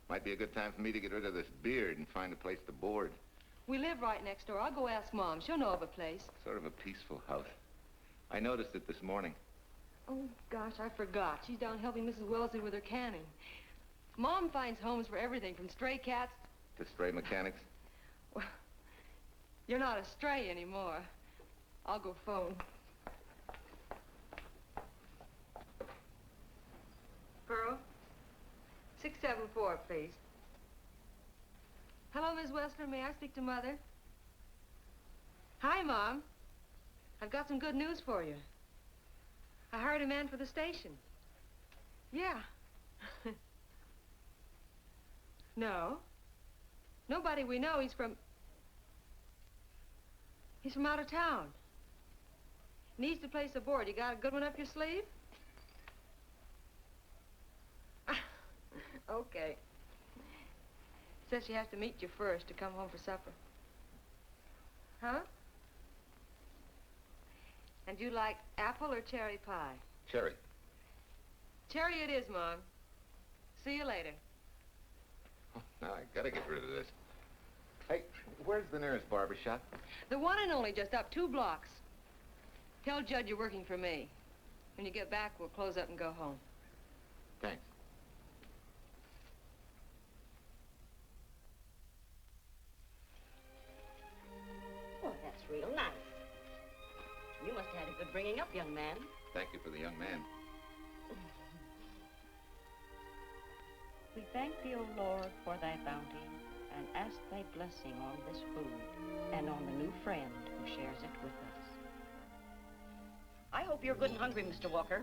Might be a good time for me to get rid of this beard and find a place to board. We live right next door. I'll go ask Mom. She'll know of a place. Sort of a peaceful house. I noticed it this morning. Oh, gosh, I forgot. She's down helping Mrs. Wellesley with her canning. Mom finds homes for everything from stray cats... To stray mechanics? Well, you're not a stray anymore. I'll go phone. Pearl, 674, please. Hello, Miss Wessler. May I speak to Mother? Hi, Mom. I've got some good news for you. I hired a man for the station. Yeah. No. Nobody we know. He's from out of town. Needs to place a board. You got a good one up your sleeve? Okay. Says she has to meet you first to come home for supper. Huh? And you like apple or cherry pie? Cherry. Cherry it is, Mom. See you later. Oh, now I gotta get rid of this. Hey, where's the nearest barber shop? The one and only, just up 2 blocks. Tell Judd you're working for me. When you get back, we'll close up and go home. Thanks. Oh, that's real nice. You must have had a good bringing up, young man. Thank you for the young man. We thank thee, O Lord, for thy bounty, and ask thy blessing on this food, and on the new friend who shares it with us. I hope you're good and hungry, Mr. Walker.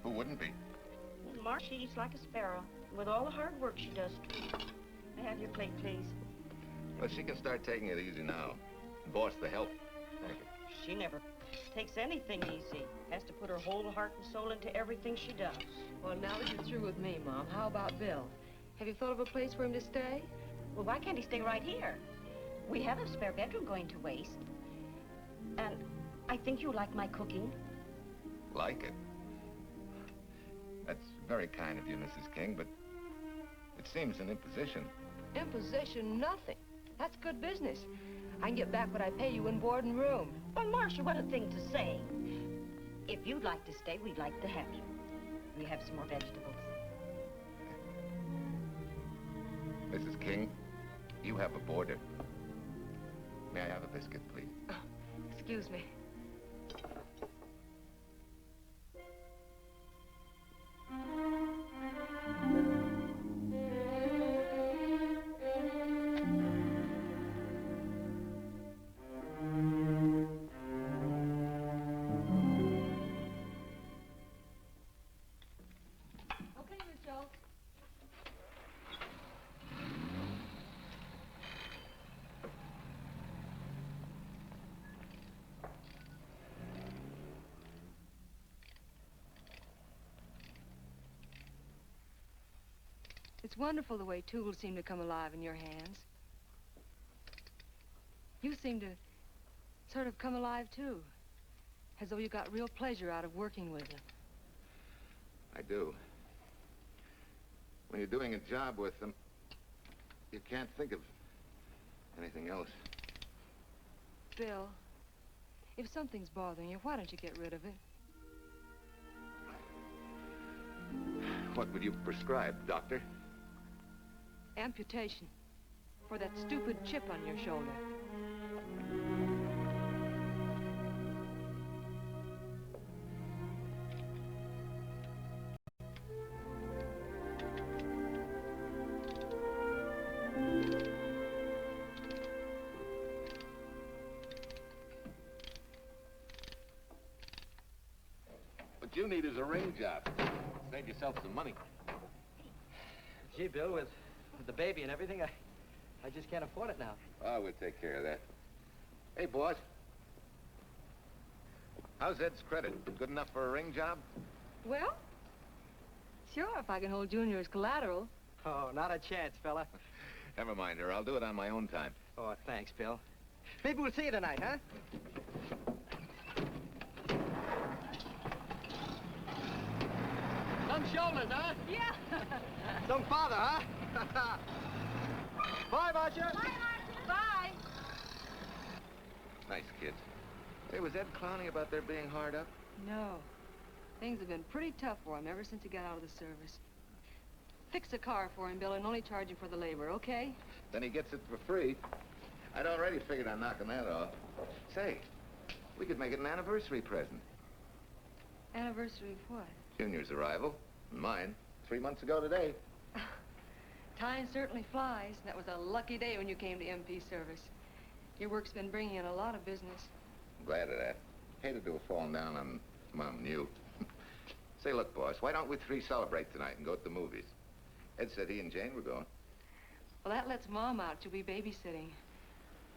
Who wouldn't be? Marsha eats like a sparrow, with all the hard work she does, too. May I have your plate, please? Well, she can start taking it easy now. Boss, the help. Thank you. She never takes anything easy. Has to put her whole heart and soul into everything she does. Well, now that you're through with me, Mom, how about Bill? Have you thought of a place for him to stay? Well, why can't he stay right here? We have a spare bedroom going to waste. And I think you like my cooking. Like it? That's very kind of you, Mrs. King, but it seems an imposition. Imposition? Nothing. That's good business. I can get back what I pay you in board and room. Well, Marsha, what a thing to say. If you'd like to stay, we'd like to have you. We have some more vegetables. Mrs. King, you have a boarder. May I have a biscuit, please? Oh, excuse me. It's wonderful the way tools seem to come alive in your hands. You seem to sort of come alive, too. As though you got real pleasure out of working with them. I do. When you're doing a job with them, you can't think of anything else. Bill, if something's bothering you, why don't you get rid of it? What would you prescribe, doctor? Amputation. For that stupid chip on your shoulder. What you need is a ring job. Save yourself some money. Gee, Bill, with the baby and everything, I just can't afford it now. Oh, we'll take care of that. Hey, boss. How's Ed's credit? Good enough for a ring job? Well, sure, if I can hold Junior as collateral. Oh, not a chance, fella. Never mind her. I'll do it on my own time. Oh, thanks, Bill. Maybe we'll see you tonight, huh? Some shoulders, huh? Yeah. Some father, huh? Bye, Marsha. Bye, Marsha. Bye. Nice kids. Hey, was Ed clowning about their being hard up? No. Things have been pretty tough for him ever since he got out of the service. Fix a car for him, Bill, and only charge him for the labor, okay? Then he gets it for free. I'd already figured on knocking that off. Say, we could make it an anniversary present. Anniversary of what? Junior's arrival, and mine, 3 months ago today. Time certainly flies. That was a lucky day when you came to MP service. Your work's been bringing in a lot of business. I'm glad of that. Hated to have fallen down on Mom and you. Say, look, boss, why don't we three celebrate tonight and go to the movies? Ed said he and Jane were going. Well, that lets Mom out. She'll be babysitting.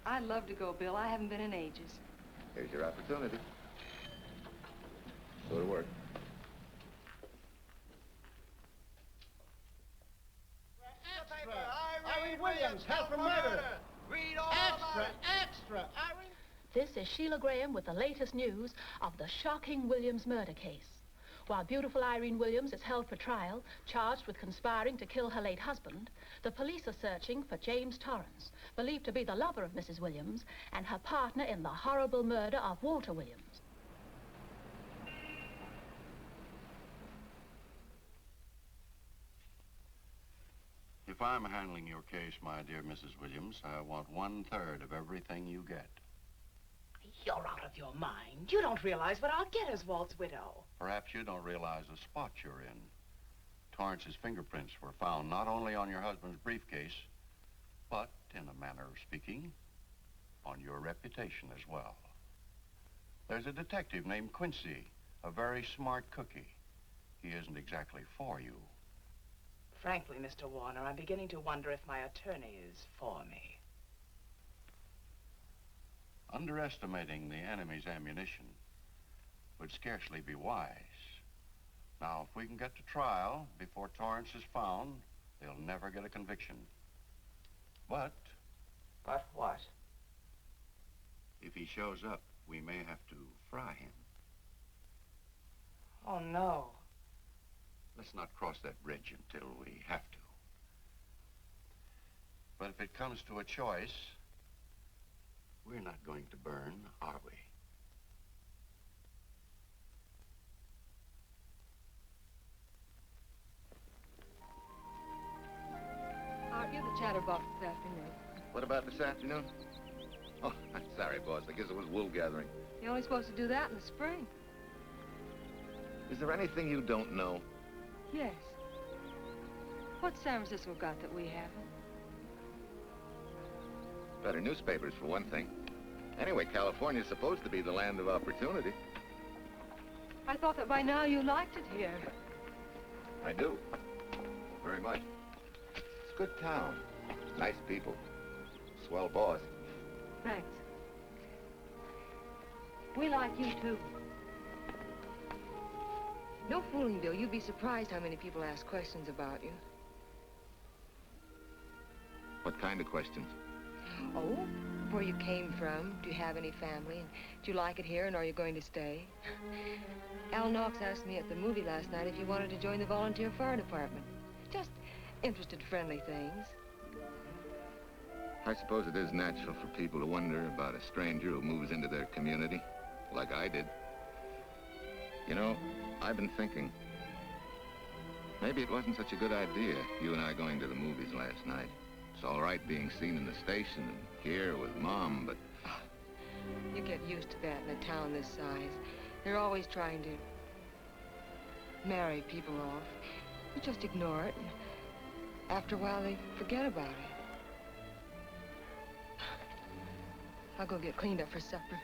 I'd love to go, Bill. I haven't been in ages. Here's your opportunity. Go to work. Irene Williams, held for murder. Read all Extra. Irene. This is Sheila Graham with the latest news of the shocking Williams murder case. While beautiful Irene Williams is held for trial, charged with conspiring to kill her late husband, the police are searching for James Torrance, believed to be the lover of Mrs. Williams and her partner in the horrible murder of Walter Williams. If I'm handling your case, my dear Mrs. Williams, I want 1/3 of everything you get. You're out of your mind. You don't realize what I'll get as Walt's widow. Perhaps you don't realize the spot you're in. Torrance's fingerprints were found not only on your husband's briefcase, but, in a manner of speaking, on your reputation as well. There's a detective named Quincy, a very smart cookie. He isn't exactly for you. Frankly, Mr. Warner, I'm beginning to wonder if my attorney is for me. Underestimating the enemy's ammunition would scarcely be wise. Now, if we can get to trial before Torrance is found, they'll never get a conviction. But... But what? if he shows up, we may have to fry him. Oh, no. Let's not cross that bridge until we have to. But if it comes to a choice, we're not going to burn, are we? Aren't you the chatterbox this afternoon? What about this afternoon? Oh, I'm sorry, boss. I guess it was wool gathering. You're only supposed to do that in the spring. Is there anything you don't know? Yes. What's San Francisco got that we haven't? Better newspapers, for one thing. Anyway, California's supposed to be the land of opportunity. I thought that by now you liked it here. I do. Very much. It's a good town. Nice people. Swell boss. Thanks. We like you, too. No fooling, Bill. You'd be surprised how many people ask questions about you. What kind of questions? Oh, where you came from, do you have any family, and do you like it here, and are you going to stay? Al Knox asked me at the movie last night if you wanted to join the volunteer fire department. Just interested, friendly things. I suppose it is natural for people to wonder about a stranger who moves into their community, like I did. You know, I've been thinking, maybe it wasn't such a good idea, you and I going to the movies last night. It's all right being seen in the station and here with Mom, but... You get used to that in a town this size. They're always trying to marry people off. You just ignore it, and after a while they forget about it. I'll go get cleaned up for supper.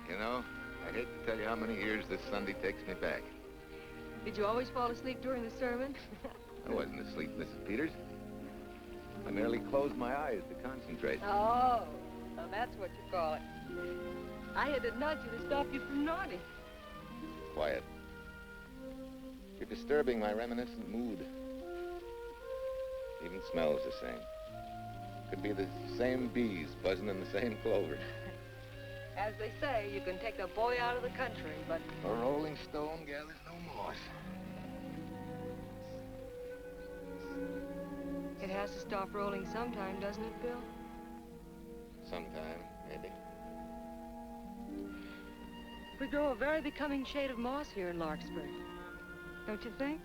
You know, I hate to tell you how many years this Sunday takes me back. Did you always fall asleep during the sermon? I wasn't asleep, Mrs. Peters. I merely closed my eyes to concentrate. Oh, so that's what you call it. I had to nudge you to stop you from nodding. Quiet. You're disturbing my reminiscent mood. Even smells the same. Could be the same bees buzzing in the same clover. As they say, you can take a boy out of the country, but... A rolling stone gathers no moss. It has to stop rolling sometime, doesn't it, Bill? Sometime, maybe. We grow a very becoming shade of moss here in Larkspur. Don't you think?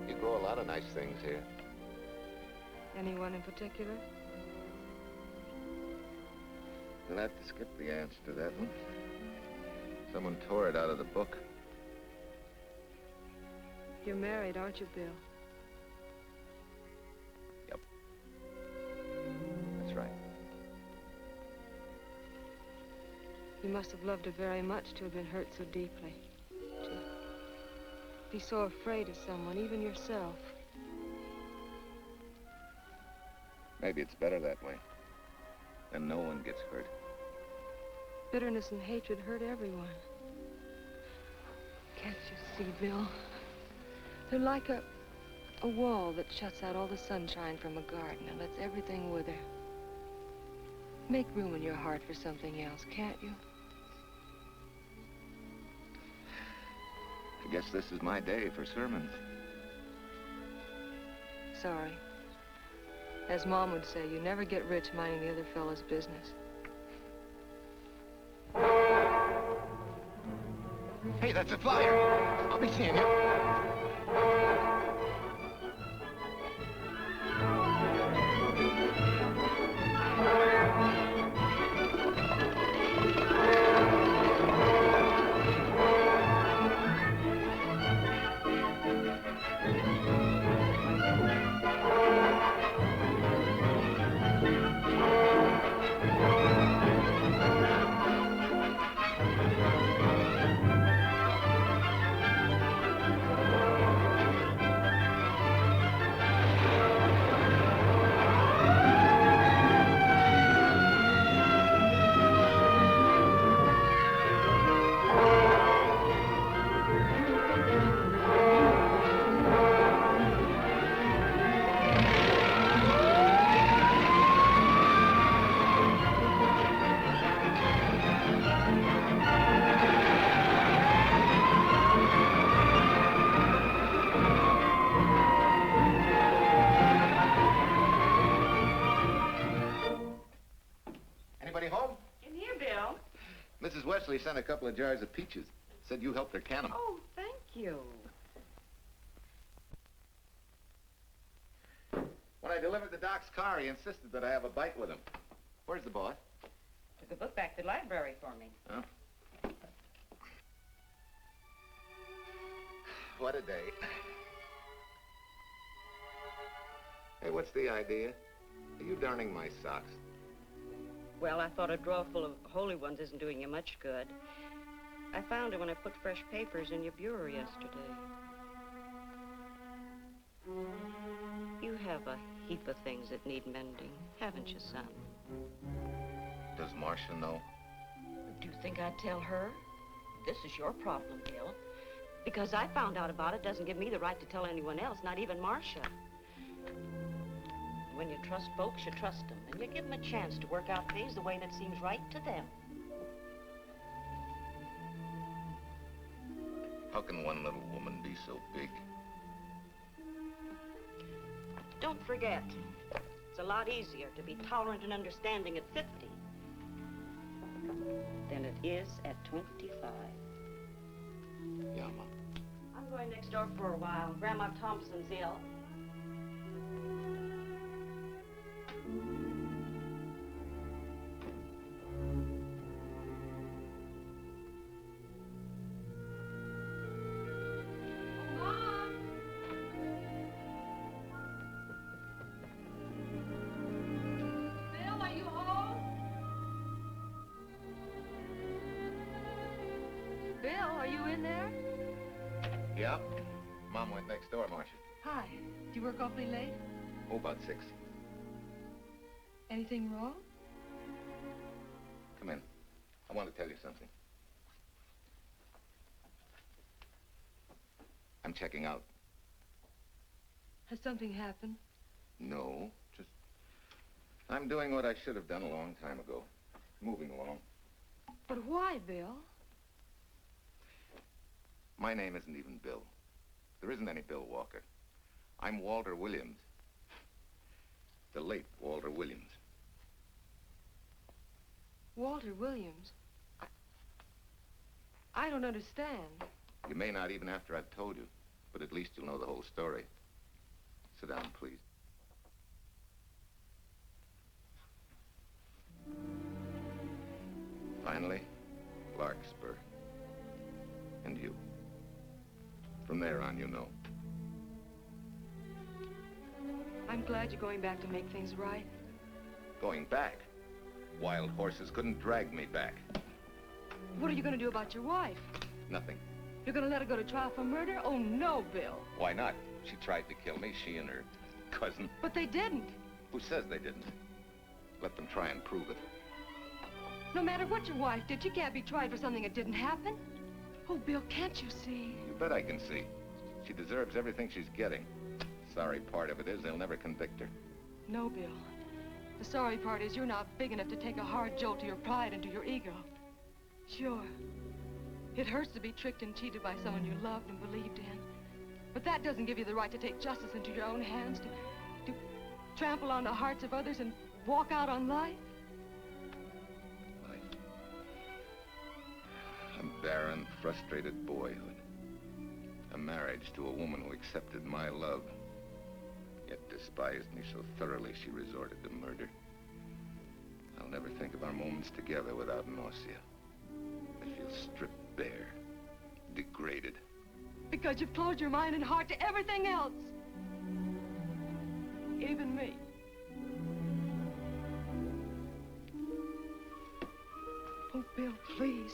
You grow a lot of nice things here. Anyone in particular? You'll have to skip the answer to that one. Someone tore it out of the book. You're married, aren't you, Bill? Yep. That's right. You must have loved her very much to have been hurt so deeply. To be so afraid of someone, even yourself. Maybe it's better that way. Then no one gets hurt. Bitterness and hatred hurt everyone. Can't you see, Bill? They're like a wall that shuts out all the sunshine from a garden and lets everything wither. Make room in your heart for something else, can't you? I guess this is my day for sermons. Sorry. As Mom would say, you never get rich minding the other fellow's business. Hey, that's a flyer. I'll be seeing you. Leslie sent a couple of jars of peaches. Said you helped her can them. Oh, thank you. When I delivered the doc's car, he insisted that I have a bite with him. Where's the boss? Took a book back to the library for me. Huh? What a day. Hey, what's the idea? Are you darning my socks? Well, I thought a drawer full of holy ones isn't doing you much good. I found it when I put fresh papers in your bureau yesterday. You have a heap of things that need mending, haven't you, son? Does Marsha know? Do you think I'd tell her? This is your problem, Bill. Because I found out about it doesn't give me the right to tell anyone else, not even Marsha. When you trust folks, you trust them, and you give them a chance to work out things the way that seems right to them. How can one little woman be so big? Don't forget, it's a lot easier to be tolerant and understanding at 50 than it is at 25. Yeah, Ma. I'm going next door for a while. Grandma Thompson's ill. Yeah. Mom went next door, Marsha. Hi. Do you work awfully late? Oh, about 6. Anything wrong? Come in. I want to tell you something. I'm checking out. Has something happened? No, just... I'm doing what I should have done a long time ago. Moving along. But why, Bill? My name isn't even Bill. There isn't any Bill Walker. I'm Walter Williams. The late Walter Williams. Walter Williams? I don't understand. You may not even after I've told you, but at least you'll know the whole story. Sit down, please. Finally, Larkspur. And you. From there on, you know. I'm glad you're going back to make things right. Going back? Wild horses couldn't drag me back. What are you going to do about your wife? Nothing. You're going to let her go to trial for murder? Oh, no, Bill. Why not? She tried to kill me, she and her cousin. But they didn't. Who says they didn't? Let them try and prove it. No matter what your wife did, she can't be tried for something that didn't happen. Oh, Bill, can't you see? You bet I can see. She deserves everything she's getting. Sorry part of it is they'll never convict her. No, Bill. The sorry part is you're not big enough to take a hard jolt to your pride and to your ego. Sure. It hurts to be tricked and cheated by someone you loved and believed in. But that doesn't give you the right to take justice into your own hands, to trample on the hearts of others and walk out on life. A barren, frustrated boyhood. A marriage to a woman who accepted my love, yet despised me so thoroughly she resorted to murder. I'll never think of our moments together without nausea. I feel stripped bare, degraded. Because you've closed your mind and heart to everything else. Even me. Oh, Bill, please.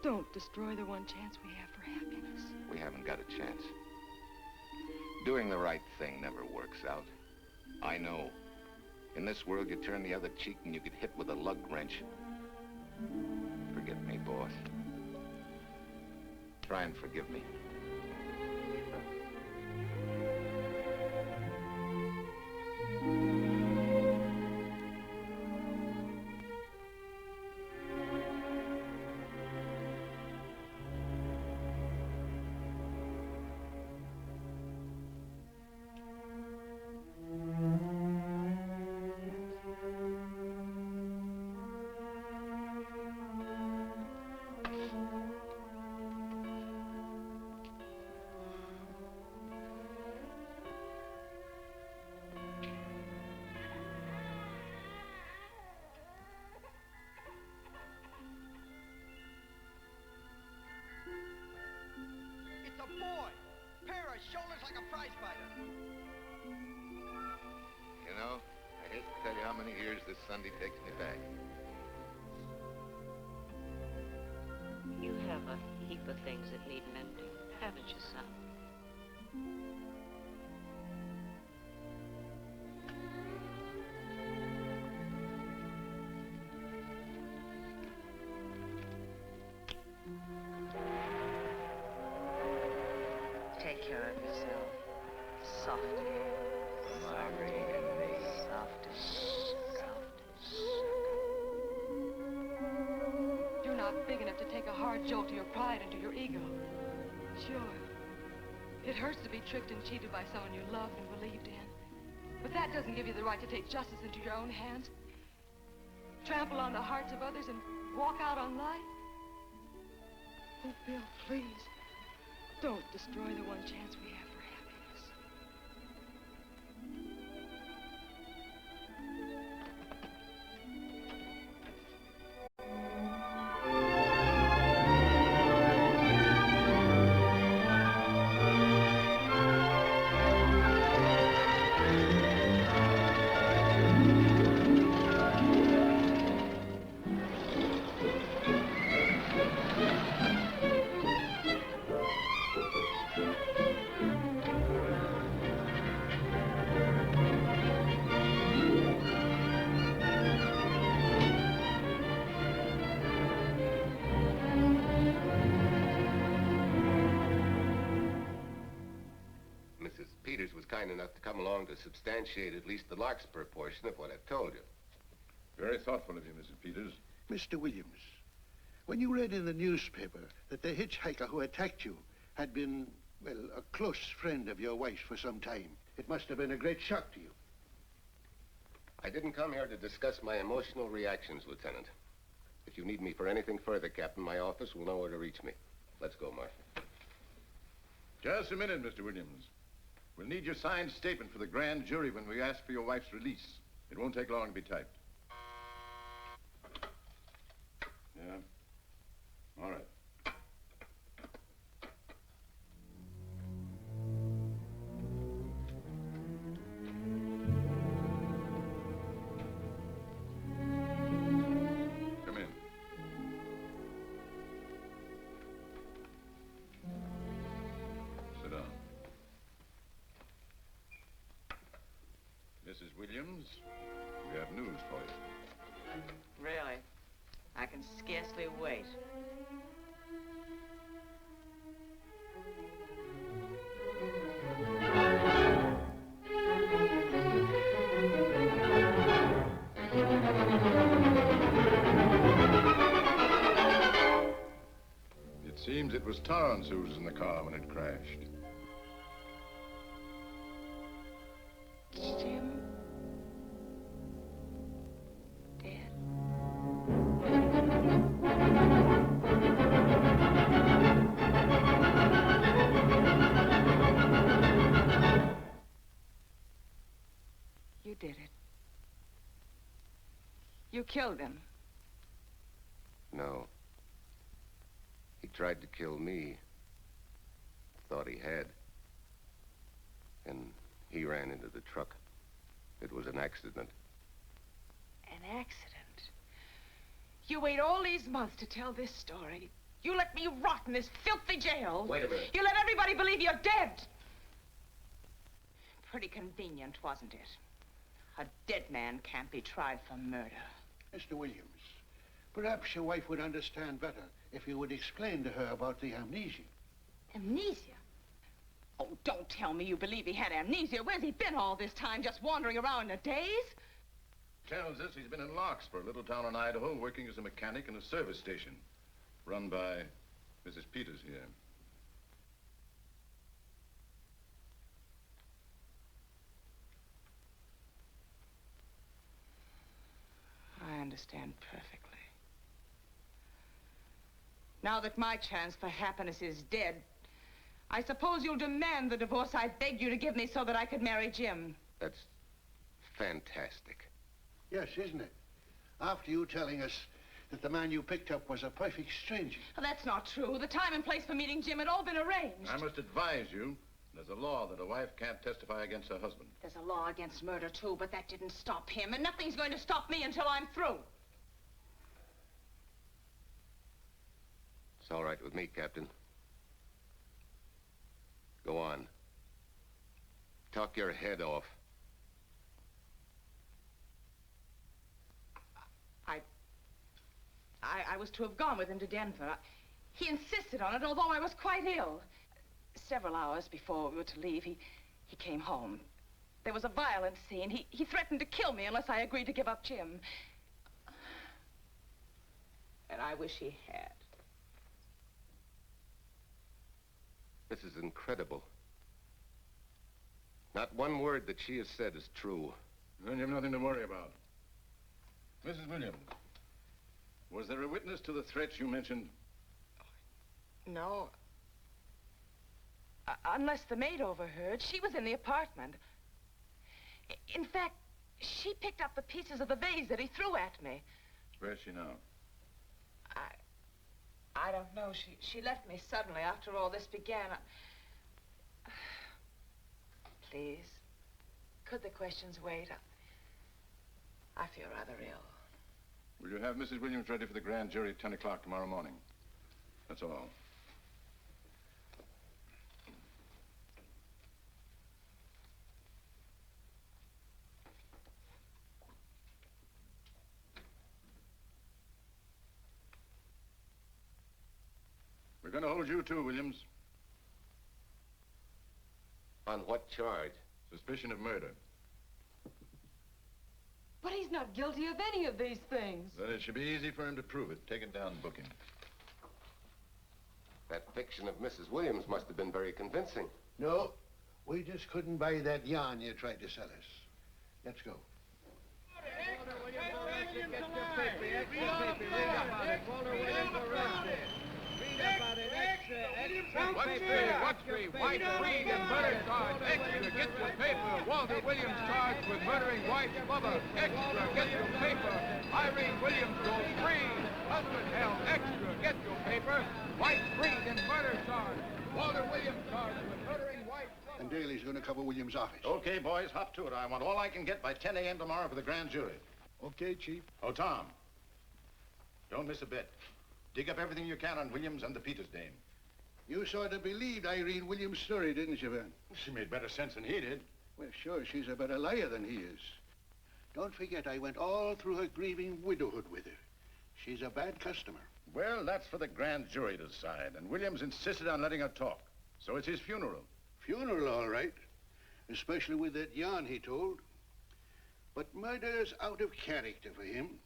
Don't destroy the one chance we have for happiness. We haven't got a chance. Doing the right thing never works out. I know. In this world, you turn the other cheek and you get hit with a lug wrench. Forget me, boss. Try and forgive me. like a prize fighter. You know, I hate to tell you how many years this Sunday takes me back. You have a heap of things that need mending, haven't you, son? Take care of yourself. Softly. Irene. Softly. You're not big enough to take a hard jolt to your pride and to your ego. Sure. It hurts to be tricked and cheated by someone you loved and believed in. But that doesn't give you the right to take justice into your own hands. Trample on the hearts of others and walk out on life. Oh, Bill, please. Don't destroy the one chance we have for happiness. Kind enough to come along to substantiate at least the Larkspur portion of what I've told you. Very thoughtful of you, Mrs. Peters. Mr. Williams, when you read in the newspaper that the hitchhiker who attacked you had been, well, a close friend of your wife's for some time, it must have been a great shock to you. I didn't come here to discuss my emotional reactions, Lieutenant. If you need me for anything further, Captain, my office will know where to reach me. Let's go, Marsha. Just a minute, Mr. Williams. We'll need your signed statement for the grand jury when we ask for your wife's release. It won't take long to be typed. Yeah? All right. Come in. Sit down. Mrs. Williams, we have news for you. Really? I can scarcely wait. It seems it was Torrance who was in the car when it crashed. Jim? Dead? You did it. You killed him. No. He tried to kill me. Thought he had. And he ran into the truck. It was an accident. An accident? You wait all these months to tell this story. You let me rot in this filthy jail. Wait a minute. You let everybody believe you're dead. Pretty convenient, wasn't it? A dead man can't be tried for murder. Mr. Williams, perhaps your wife would understand better if you would explain to her about the amnesia. Amnesia? Oh, don't tell me you believe he had amnesia. Where's he been all this time, just wandering around in a daze? Tells us he's been in Larkspur, a little town in Idaho, working as a mechanic in a service station, run by Mrs. Peters here. I understand perfectly. Now that my chance for happiness is dead, I suppose you'll demand the divorce I begged you to give me so that I could marry Jim. That's fantastic. Yes, isn't it? After you telling us that the man you picked up was a perfect stranger. Well, that's not true. The time and place for meeting Jim had all been arranged. I must advise you There's a law that a wife can't testify against her husband. There's a law against murder, too, but that didn't stop him, and nothing's going to stop me until I'm through. It's all right with me, Captain. Go on. Talk your head off. I was to have gone with him to Denver. He insisted on it, although I was quite ill. Several hours before we were to leave, he came home. There was a violent scene. He threatened to kill me unless I agreed to give up Jim. And I wish he had. This is incredible. Not one word that she has said is true. Then you have nothing to worry about. Mrs. Williams, was there a witness to the threats you mentioned? No. Unless the maid overheard. She was in the apartment. In fact, she picked up the pieces of the vase that he threw at me. Where's she now? I don't know. She left me suddenly after all this began. Please, could the questions wait? I feel rather ill. Will you have Mrs. Williams ready for the grand jury at 10 o'clock tomorrow morning? That's all. We're going to hold you too, Williams. On what charge? Suspicion of murder. But he's not guilty of any of these things. Then it should be easy for him to prove it. Take it down and book him. That fiction of Mrs. Williams must have been very convincing. No, we just couldn't buy that yarn you tried to sell us. Let's go. What's free? White freed and murder charge. Extra, get your paper. Walter Williams charged with murdering wife's lover. Extra, get your paper. Irene Williams goes free. Husband held. Extra, get your paper. White freed and murder charge. Walter Williams charged with murdering wife's lover. And Daly's going to cover Williams' office. Okay, boys, hop to it. I want all I can get by 10 a.m. tomorrow for the grand jury. Okay, Chief. Oh, Tom, don't miss a bit. Dig up everything you can on Williams and the Peters dame. You sort of believed Irene Williams' story, didn't you, Van? She made better sense than he did. Well, sure, she's a better liar than he is. Don't forget, I went all through her grieving widowhood with her. She's a bad customer. Well, that's for the grand jury to decide, and Williams insisted on letting her talk. So it's his funeral. Funeral, all right. Especially with that yarn he told. But murder's out of character for him.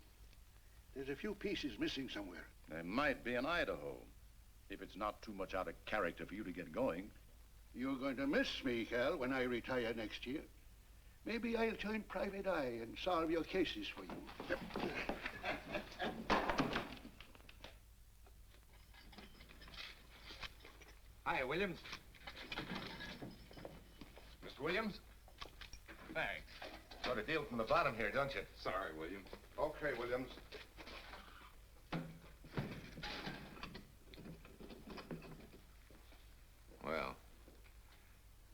There's a few pieces missing somewhere. There might be in Idaho, if it's not too much out of character for you to get going. You're going to miss me, Cal, when I retire next year. Maybe I'll join Private Eye and solve your cases for you. Hi, Williams. Mr. Williams? Thanks. Got a deal from the bottom here, don't you? Sorry, Williams. Okay, Williams. Well,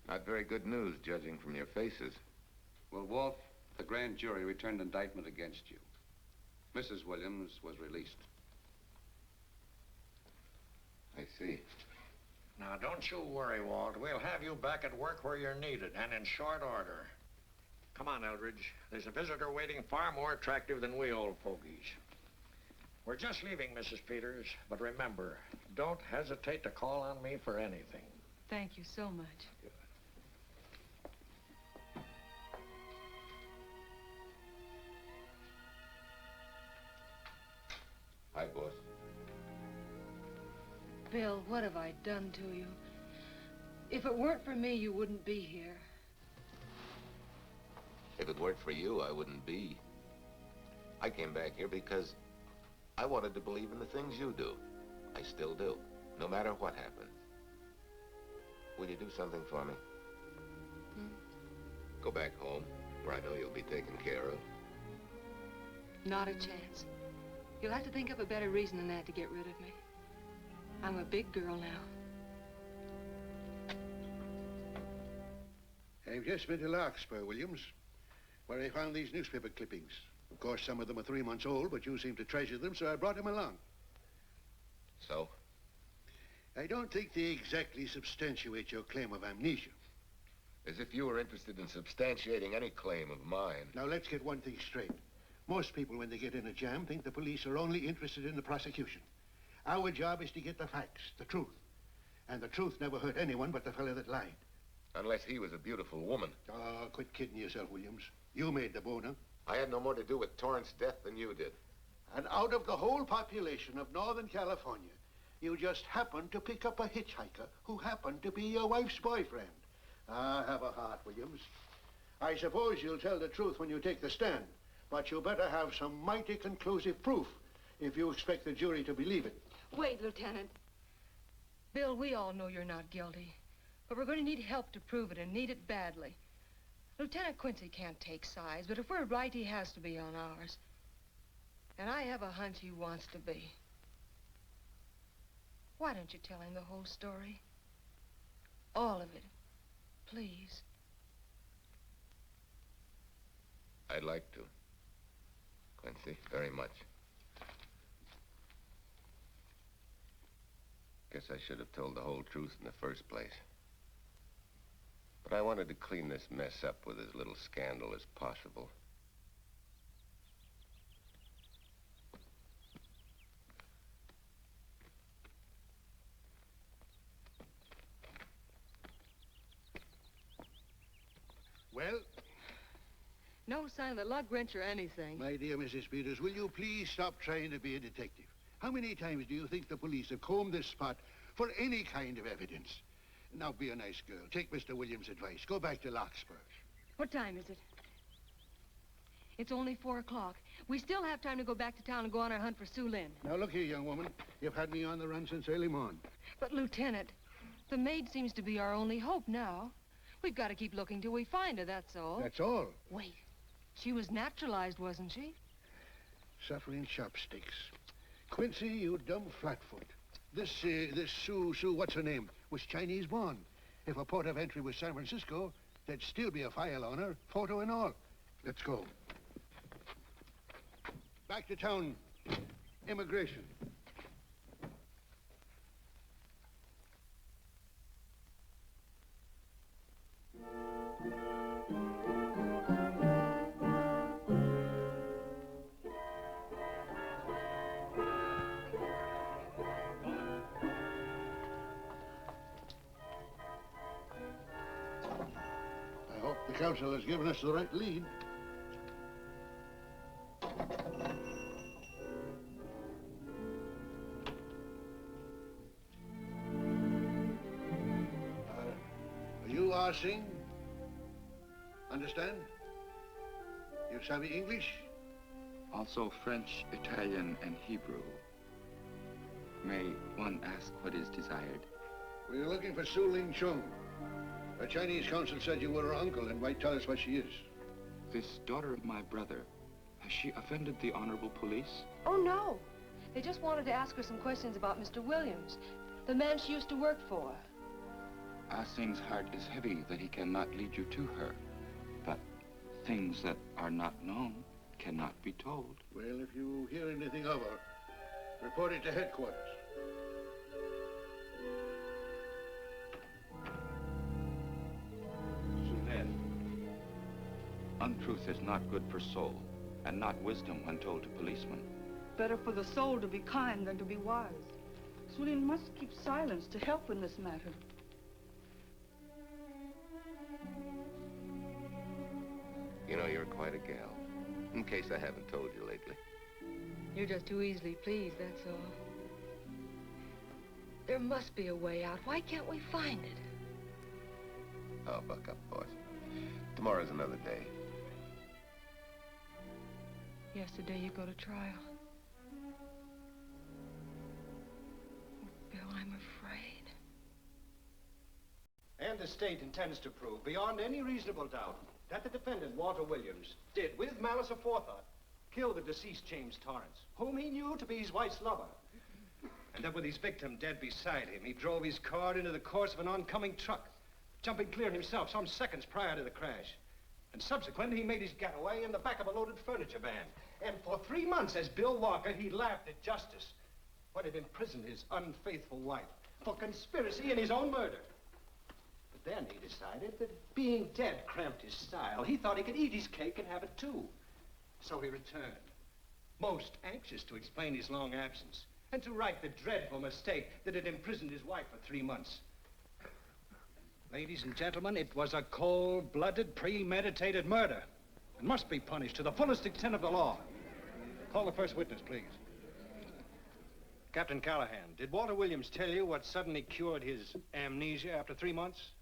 not very good news, judging from your faces. Well, Walt, the grand jury returned indictment against you. Mrs. Williams was released. I see. Now, don't you worry, Walt. We'll have you back at work where you're needed, and in short order. Come on, Eldridge. There's a visitor waiting far more attractive than we old fogies. We're just leaving, Mrs. Peters, but remember, don't hesitate to call on me for anything. Thank you so much. Hi, boss. Bill, what have I done to you? If it weren't for me, you wouldn't be here. If it weren't for you, I wouldn't be. I came back here because I wanted to believe in the things you do. I still do, no matter what happens. Will you do something for me? Go back home, where I know you'll be taken care of. Not a chance. You'll have to think up a better reason than that to get rid of me. I'm a big girl now. I've just been to Larkspur, Williams, where I found these newspaper clippings. Of course, some of them are 3 months old, but you seem to treasure them, so I brought them along. So? I don't think they exactly substantiate your claim of amnesia. As if you were interested in substantiating any claim of mine. Now, let's get one thing straight. Most people, when they get in a jam, think the police are only interested in the prosecution. Our job is to get the facts, the truth. And the truth never hurt anyone but the fellow that lied. Unless he was a beautiful woman. Oh, quit kidding yourself, Williams. You made the boner. I had no more to do with Torrance's death than you did. And out of the whole population of Northern California, you just happened to pick up a hitchhiker who happened to be your wife's boyfriend. Ah, have a heart, Williams. I suppose you'll tell the truth when you take the stand, but you better have some mighty conclusive proof if you expect the jury to believe it. Wait, Lieutenant. Bill, we all know you're not guilty, but we're going to need help to prove it, and need it badly. Lieutenant Quincy can't take sides, but if we're right, he has to be on ours. And I have a hunch he wants to be. Why don't you tell him the whole story? All of it. Please. I'd like to, Quincy, very much. Guess I should have told the whole truth in the first place. But I wanted to clean this mess up with as little scandal as possible. Well? No sign of the lug wrench or anything. My dear Mrs. Peters, will you please stop trying to be a detective? How many times do you think the police have combed this spot for any kind of evidence? Now, be a nice girl. Take Mr. Williams' advice. Go back to Larkspur. What time is it? It's only 4 o'clock. We still have time to go back to town and go on our hunt for Su Lin. Now, look here, young woman. You've had me on the run since early morn. But, Lieutenant, the maid seems to be our only hope now. We've got to keep looking till we find her, that's all. That's all? Wait. She was naturalized, wasn't she? Suffering chopsticks. Quincy, you dumb flatfoot. This Sue, what's her name, was Chinese born. If a port of entry was San Francisco, there'd still be a file on her, photo and all. Let's go. Back to town. Immigration. The council has given us the right lead. Are you arsing? Understand? You savvy English? Also French, Italian, and Hebrew. May one ask what is desired? We're looking for Su Lin Chung. The Chinese consul said you were her uncle and might tell us what she is. This daughter of my brother, has she offended the honorable police? Oh, no. They just wanted to ask her some questions about Mr. Williams, the man she used to work for. Ah Sing's heart is heavy that he cannot lead you to her. But things that are not known cannot be told. Well, if you hear anything of her, report it to headquarters. Untruth is not good for soul, and not wisdom when told to policemen. Better for the soul to be kind than to be wise. Su Lin must keep silence to help in this matter. You know, you're quite a gal. In case I haven't told you lately. You're just too easily pleased, that's all. There must be a way out. Why can't we find it? Oh, buck up, boys. Tomorrow's another day. Yesterday you go to trial. Oh, Bill, I'm afraid. And the state intends to prove, beyond any reasonable doubt, that the defendant, Walter Williams, did, with malice aforethought, kill the deceased James Torrance, whom he knew to be his wife's lover. And that with his victim dead beside him, he drove his car into the course of an oncoming truck. jumping clear himself some seconds prior to the crash. And subsequently, he made his getaway in the back of a loaded furniture van. And for 3 months, as Bill Walker, he laughed at justice when he'd imprisoned his unfaithful wife for conspiracy in his own murder. But then he decided that being dead cramped his style. He thought he could eat his cake and have it too. So he returned, most anxious to explain his long absence and to right the dreadful mistake that had imprisoned his wife for 3 months. Ladies and gentlemen, it was a cold-blooded, premeditated murder and must be punished to the fullest extent of the law. Call the first witness, please. Captain Callahan, did Walter Williams tell you what suddenly cured his amnesia after 3 months?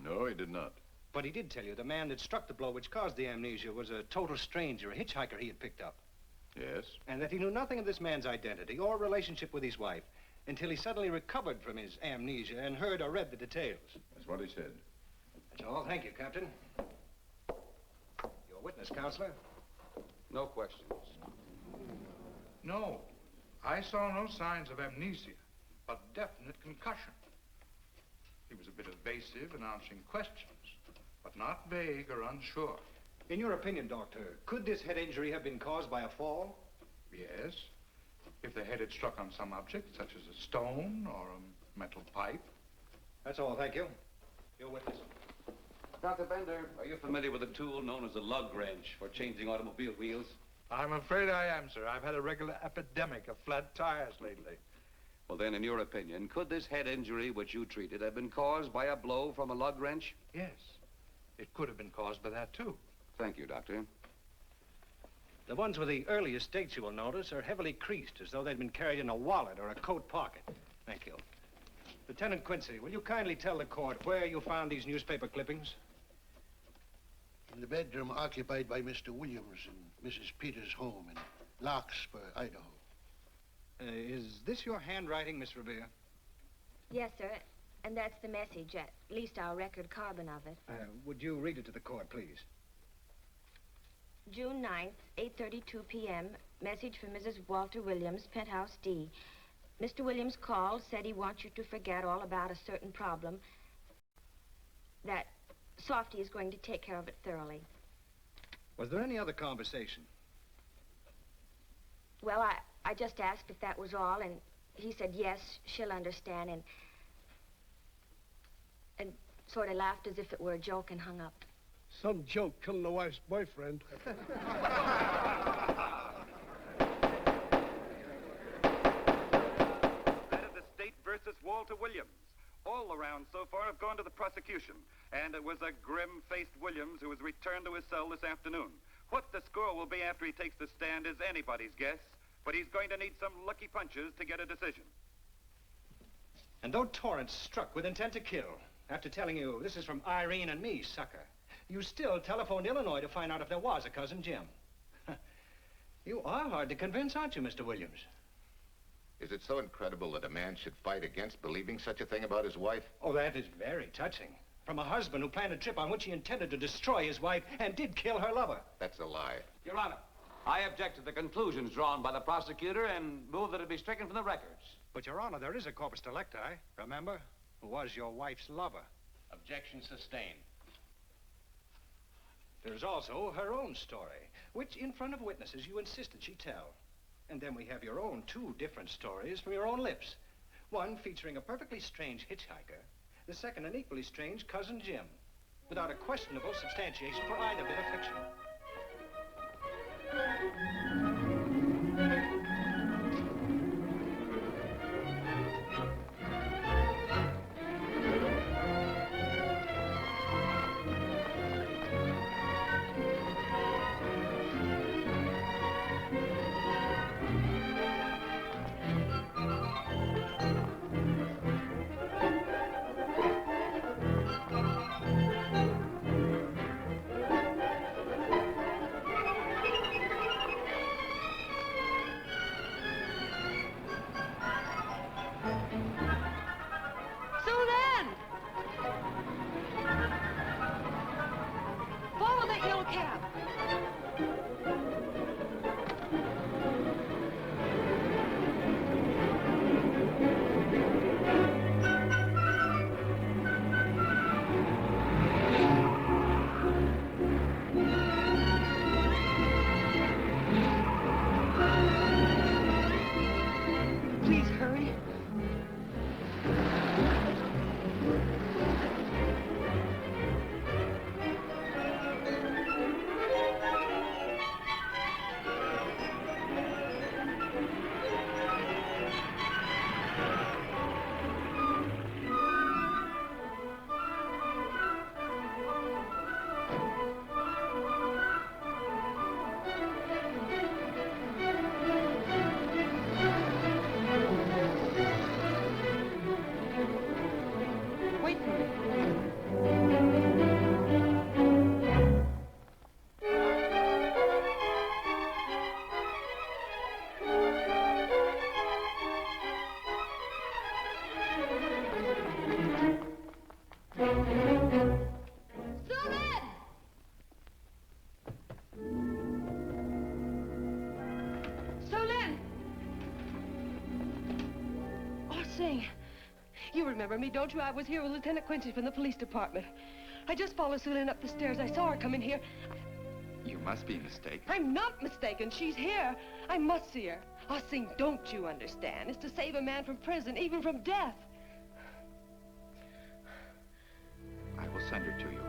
No, he did not. But he did tell you the man that struck the blow which caused the amnesia was a total stranger, a hitchhiker he had picked up. Yes? And that he knew nothing of this man's identity or relationship with his wife until he suddenly recovered from his amnesia and heard or read the details. That's what he said. That's all. Thank you, Captain. Your witness, Counselor. No questions. No. I saw no signs of amnesia, but definite concussion. He was a bit evasive in answering questions, but not vague or unsure. In your opinion, Doctor, could this head injury have been caused by a fall? Yes. If the head had struck on some object, such as a stone or a metal pipe. That's all, thank you. Your witness. Dr. Bender, are you familiar with a tool known as a lug wrench for changing automobile wheels? I'm afraid I am, sir. I've had a regular epidemic of flat tires lately. Well, then, in your opinion, could this head injury which you treated have been caused by a blow from a lug wrench? Yes. It could have been caused by that, too. Thank you, Doctor. The ones with the earliest dates, you will notice, are heavily creased, as though they'd been carried in a wallet or a coat pocket. Thank you. Lieutenant Quincy, will you kindly tell the court where you found these newspaper clippings? In the bedroom occupied by Mr. Williams in Mrs. Peters' home in Larkspur, Idaho. Is this your handwriting, Miss Revere? Yes, sir. And that's the message, at least our record carbon of it. Would you read it to the court, please? June 9th, 8:32 p.m. Message from Mrs. Walter Williams, Penthouse D. Mr. Williams called, said he wants you to forget all about a certain problem. That Softy is going to take care of it thoroughly. Was there any other conversation? Well, I just asked if that was all, and he said, yes, she'll understand, and sort of laughed as if it were a joke and hung up. Some joke killing the wife's boyfriend. That is the state versus Walter Williams. All the rounds so far have gone to the prosecution, and it was a grim-faced Williams who was returned to his cell this afternoon. What the score will be after he takes the stand is anybody's guess, but he's going to need some lucky punches to get a decision. And though Torrence struck with intent to kill, after telling you this is from Irene and me, sucker, you still telephoned Illinois to find out if there was a cousin Jim. You are hard to convince, aren't you, Mr. Williams? Is it so incredible that a man should fight against believing such a thing about his wife? Oh, that is very touching. From a husband who planned a trip on which he intended to destroy his wife and did kill her lover. That's a lie. Your Honor, I object to the conclusions drawn by the prosecutor and move that it be stricken from the records. But, Your Honor, there is a corpus delicti, remember? Who was your wife's lover. Objection sustained. There's also her own story, which, in front of witnesses, you insisted she tell. And then we have your own two different stories from your own lips. One featuring a perfectly strange hitchhiker, the second an equally strange cousin Jim, without a questionable substantiation for either bit of fiction. sing. You remember me, don't you? I was here with Lieutenant Quincy from the police department. I just followed Su Lin up the stairs. I saw her come in here. You must be mistaken. I'm not mistaken. She's here. I must see her. I'll sing Don't You Understand. It's to save a man from prison, even from death. I will send her to you.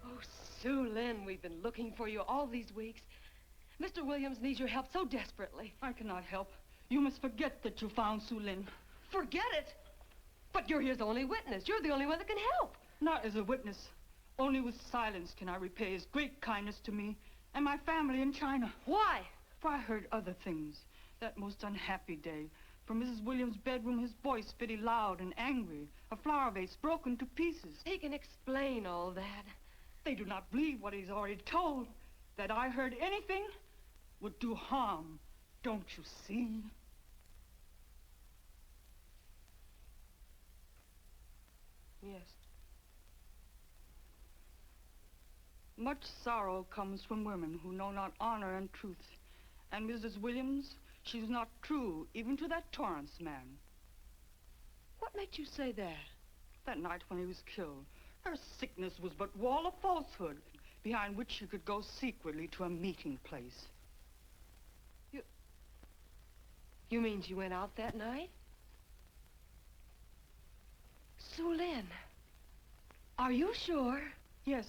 Oh, Su Lin, we've been looking for you all these weeks. Mr. Williams needs your help so desperately. I cannot help. You must forget that you found Su Lin. Forget it? But you're his only witness. You're the only one that can help. Not as a witness. Only with silence can I repay his great kindness to me and my family in China. Why? For I heard other things. That most unhappy day. From Mrs. Williams' bedroom, his voice very loud and angry. A flower vase broken to pieces. He can explain all that. They do not believe what he's already told. That I heard anything would do harm. Don't you see? Yes. Much sorrow comes from women who know not honor and truth. And Mrs. Williams, she's not true, even to that Torrance man. What made you say that? That night when he was killed, her sickness was but wall of falsehood, behind which she could go secretly to a meeting place. You mean she went out that night? Su Lin, are you sure? Yes,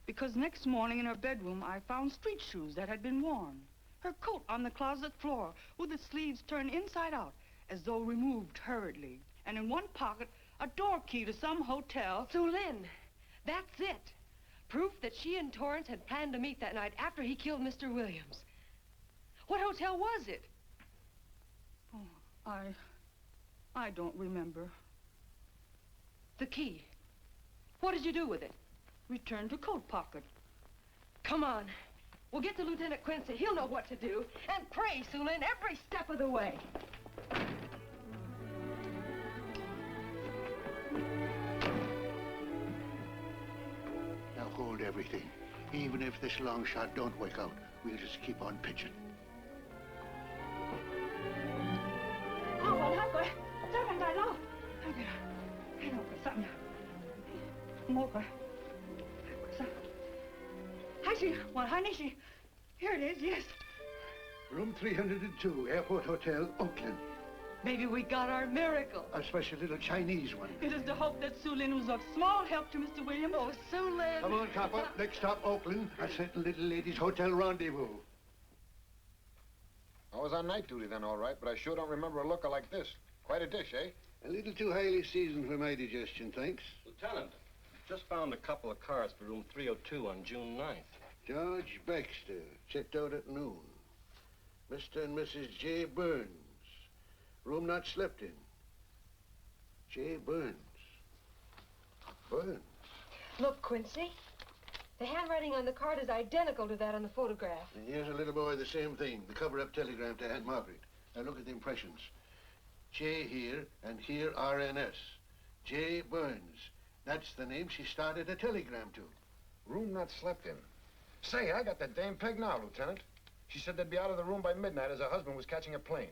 because next morning in her bedroom I found street shoes that had been worn. Her coat on the closet floor with the sleeves turned inside out as though removed hurriedly. And in one pocket, a door key to some hotel. Su Lin, that's it. Proof that she and Torrance had planned to meet that night after he killed Mr. Williams. What hotel was it? Oh, I don't remember. The key. What did you do with it? Returned to coat pocket. Come on. We'll get to Lieutenant Quincy. He'll know what to do. And pray, Su Lin, every step of the way. Now hold everything. Even if this long shot don't work out, we'll just keep on pitching. Here it is, yes. Room 302, Airport Hotel, Oakland. Maybe we got our miracle. A special little Chinese one. It is to hope that Su Lin was of small help to Mr. Williams. Oh, Su Lin. Come on, copper. Next stop, Oakland. A certain little lady's hotel rendezvous. I was on night duty then, all right, but I sure don't remember a looker like this. Quite a dish, eh? A little too highly seasoned for my digestion, thanks. Lieutenant, just found a couple of cars for room 302 on June 9th. George Baxter, checked out at noon. Mr. and Mrs. J. Burns. Room not slept in. J. Burns. Burns. Look, Quincy. The handwriting on the card is identical to that on the photograph. And here's a little boy, the same thing. The cover-up telegram to Aunt Margaret. Now look at the impressions. J here, and here RNS. J. Burns. That's the name she started a telegram to. Room not slept in. Say, I got that dame pegged now, Lieutenant. She said they'd be out of the room by midnight as her husband was catching a plane.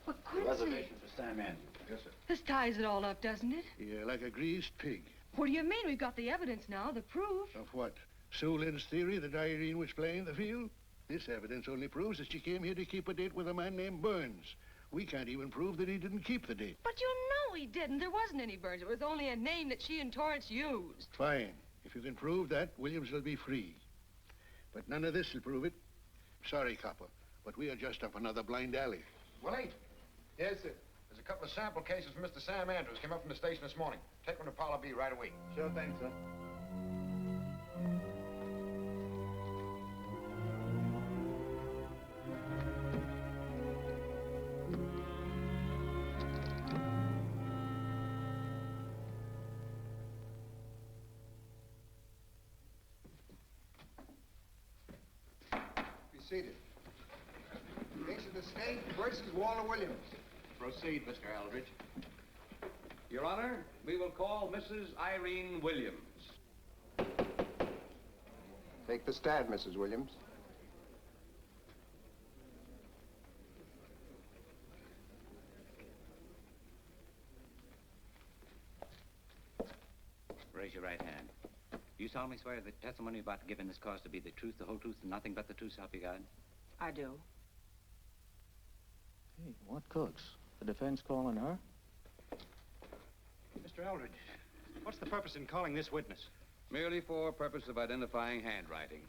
But Quincy... Reservation for Sam Andrews. Yes, sir. This ties it all up, doesn't it? Yeah, like a greased pig. What do you mean? We've got the evidence now, the proof. Of what? Su Lin's theory that Irene was playing the field? This evidence only proves that she came here to keep a date with a man named Burns. We can't even prove that he didn't keep the date. But you know he didn't. There wasn't any Burns. It was only a name that she and Torrance used. Fine. If you can prove that, Williams will be free. But none of this will prove it. Sorry, copper, but we are just up another blind alley. Willie? Yes, sir. There's a couple of sample cases from Mr. Sam Andrews. Came up from the station this morning. Take them to Parlor B right away. Sure thing, sir. Seated. Case of the state versus Walter Williams. Proceed, Mr. Aldridge. Your Honor, we will call Mrs. Irene Williams. Take the stand, Mrs. Williams. Raise your right hand. Do you solemnly swear the testimony you're about to give in this cause to be the truth, the whole truth, and nothing but the truth, so help you God? I do. Hey, what cooks? The defense calling her? Mr. Eldridge, what's the purpose in calling this witness? Merely for purpose of identifying handwriting.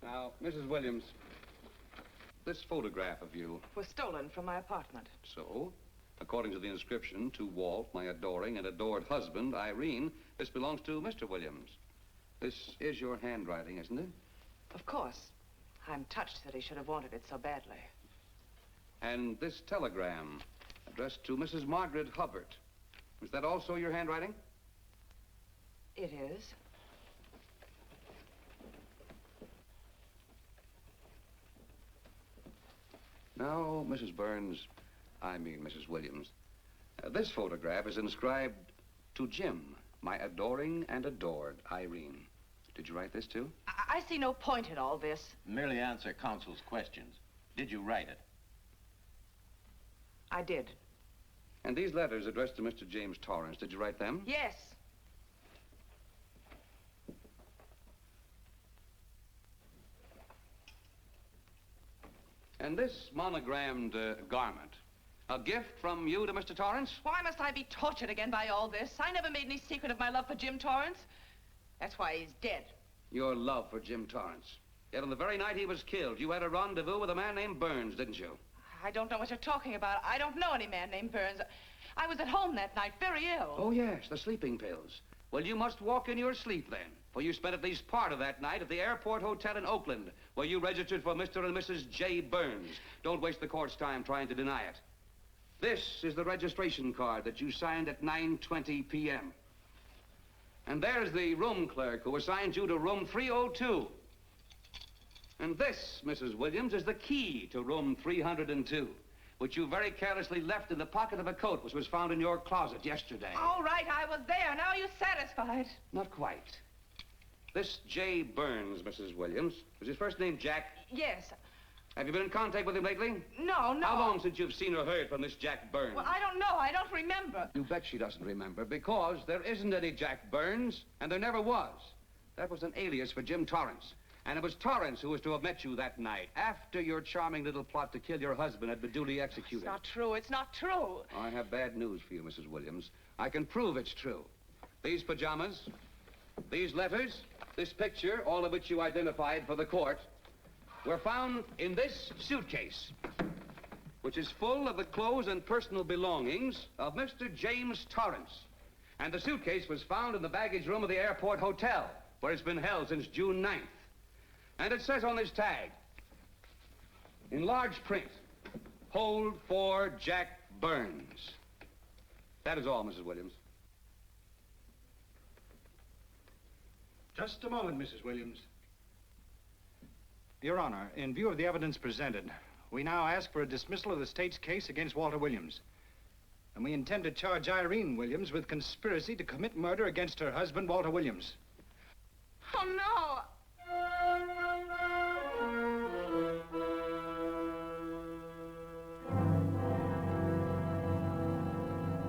Now, Mrs. Williams, this photograph of you... Was stolen from my apartment. So, according to the inscription, to Walt, my adoring and adored husband, Irene, this belongs to Mr. Williams. This is your handwriting, isn't it? Of course. I'm touched that he should have wanted it so badly. And this telegram, addressed to Mrs. Margaret Hubbard. Is that also your handwriting? It is. Now, Mrs. Mrs. Williams, this photograph is inscribed to Jim, my adoring and adored Irene. Did you write this, too? I see no point in all this. Merely answer counsel's questions. Did you write it? I did. And these letters addressed to Mr. James Torrance, did you write them? Yes. And this monogrammed garment, a gift from you to Mr. Torrance? Why must I be tortured again by all this? I never made any secret of my love for Jim Torrance. That's why he's dead. Your love for Jim Torrance. Yet on the very night he was killed, you had a rendezvous with a man named Burns, didn't you? I don't know what you're talking about. I don't know any man named Burns. I was at home that night, very ill. Oh, yes, the sleeping pills. Well, you must walk in your sleep then, for you spent at least part of that night at the Airport Hotel in Oakland, where you registered for Mr. and Mrs. J. Burns. Don't waste the court's time trying to deny it. This is the registration card that you signed at 9:20 p.m. And there's the room clerk who assigned you to room 302. And this, Mrs. Williams, is the key to room 302, which you very carelessly left in the pocket of a coat which was found in your closet yesterday. All right, I was there. Now are you satisfied? Not quite. This J. Burns, Mrs. Williams, was his first name Jack? Yes. Have you been in contact with him lately? No. How long since you've seen or heard from this Jack Burns? Well, I don't know. I don't remember. You bet she doesn't remember, because there isn't any Jack Burns, and there never was. That was an alias for Jim Torrance. And it was Torrance who was to have met you that night, after your charming little plot to kill your husband had been duly executed. It's not true. It's not true. I have bad news for you, Mrs. Williams. I can prove it's true. These pajamas, these letters, this picture, all of which you identified for the court, were found in this suitcase, which is full of the clothes and personal belongings of Mr. James Torrance. And the suitcase was found in the baggage room of the Airport Hotel, where it's been held since June 9th. And it says on this tag, in large print, hold for Jack Burns. That is all, Mrs. Williams. Just a moment, Mrs. Williams. Your Honor, in view of the evidence presented, we now ask for a dismissal of the state's case against Walter Williams. And we intend to charge Irene Williams with conspiracy to commit murder against her husband, Walter Williams. Oh, no.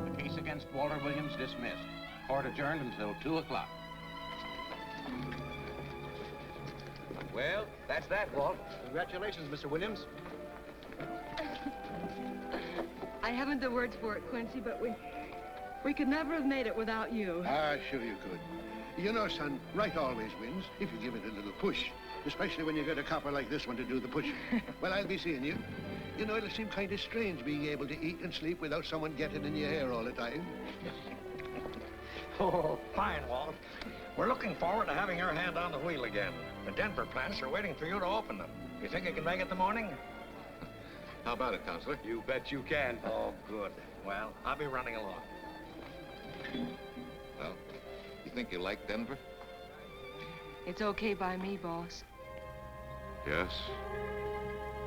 The case against Walter Williams dismissed. Court adjourned until 2 o'clock. Well, that's that, Walt. Congratulations, Mr. Williams. I haven't the words for it, Quincy, but we could never have made it without you. Ah, sure you could. You know, son, right always wins if you give it a little push, especially when you get a copper like this one to do the pushing. Well, I'll be seeing you. You know, it'll seem kind of strange being able to eat and sleep without someone getting in your hair all the time. Oh, fine, Walt. We're looking forward to having your hand on the wheel again. The Denver plants are waiting for you to open them. You think you can make it in the morning? How about it, Counselor? You bet you can. Oh, good. Well, I'll be running along. Well, you think you like Denver? It's okay by me, boss. Yes.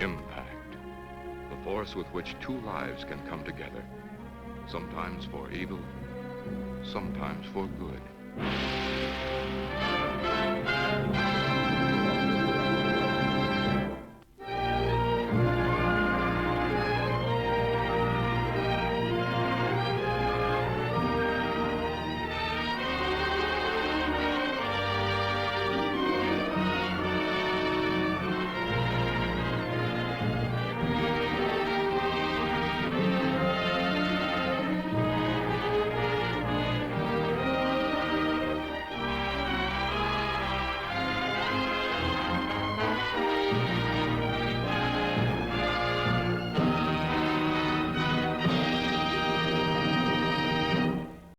Impact. The force with which two lives can come together. Sometimes for evil, sometimes for good.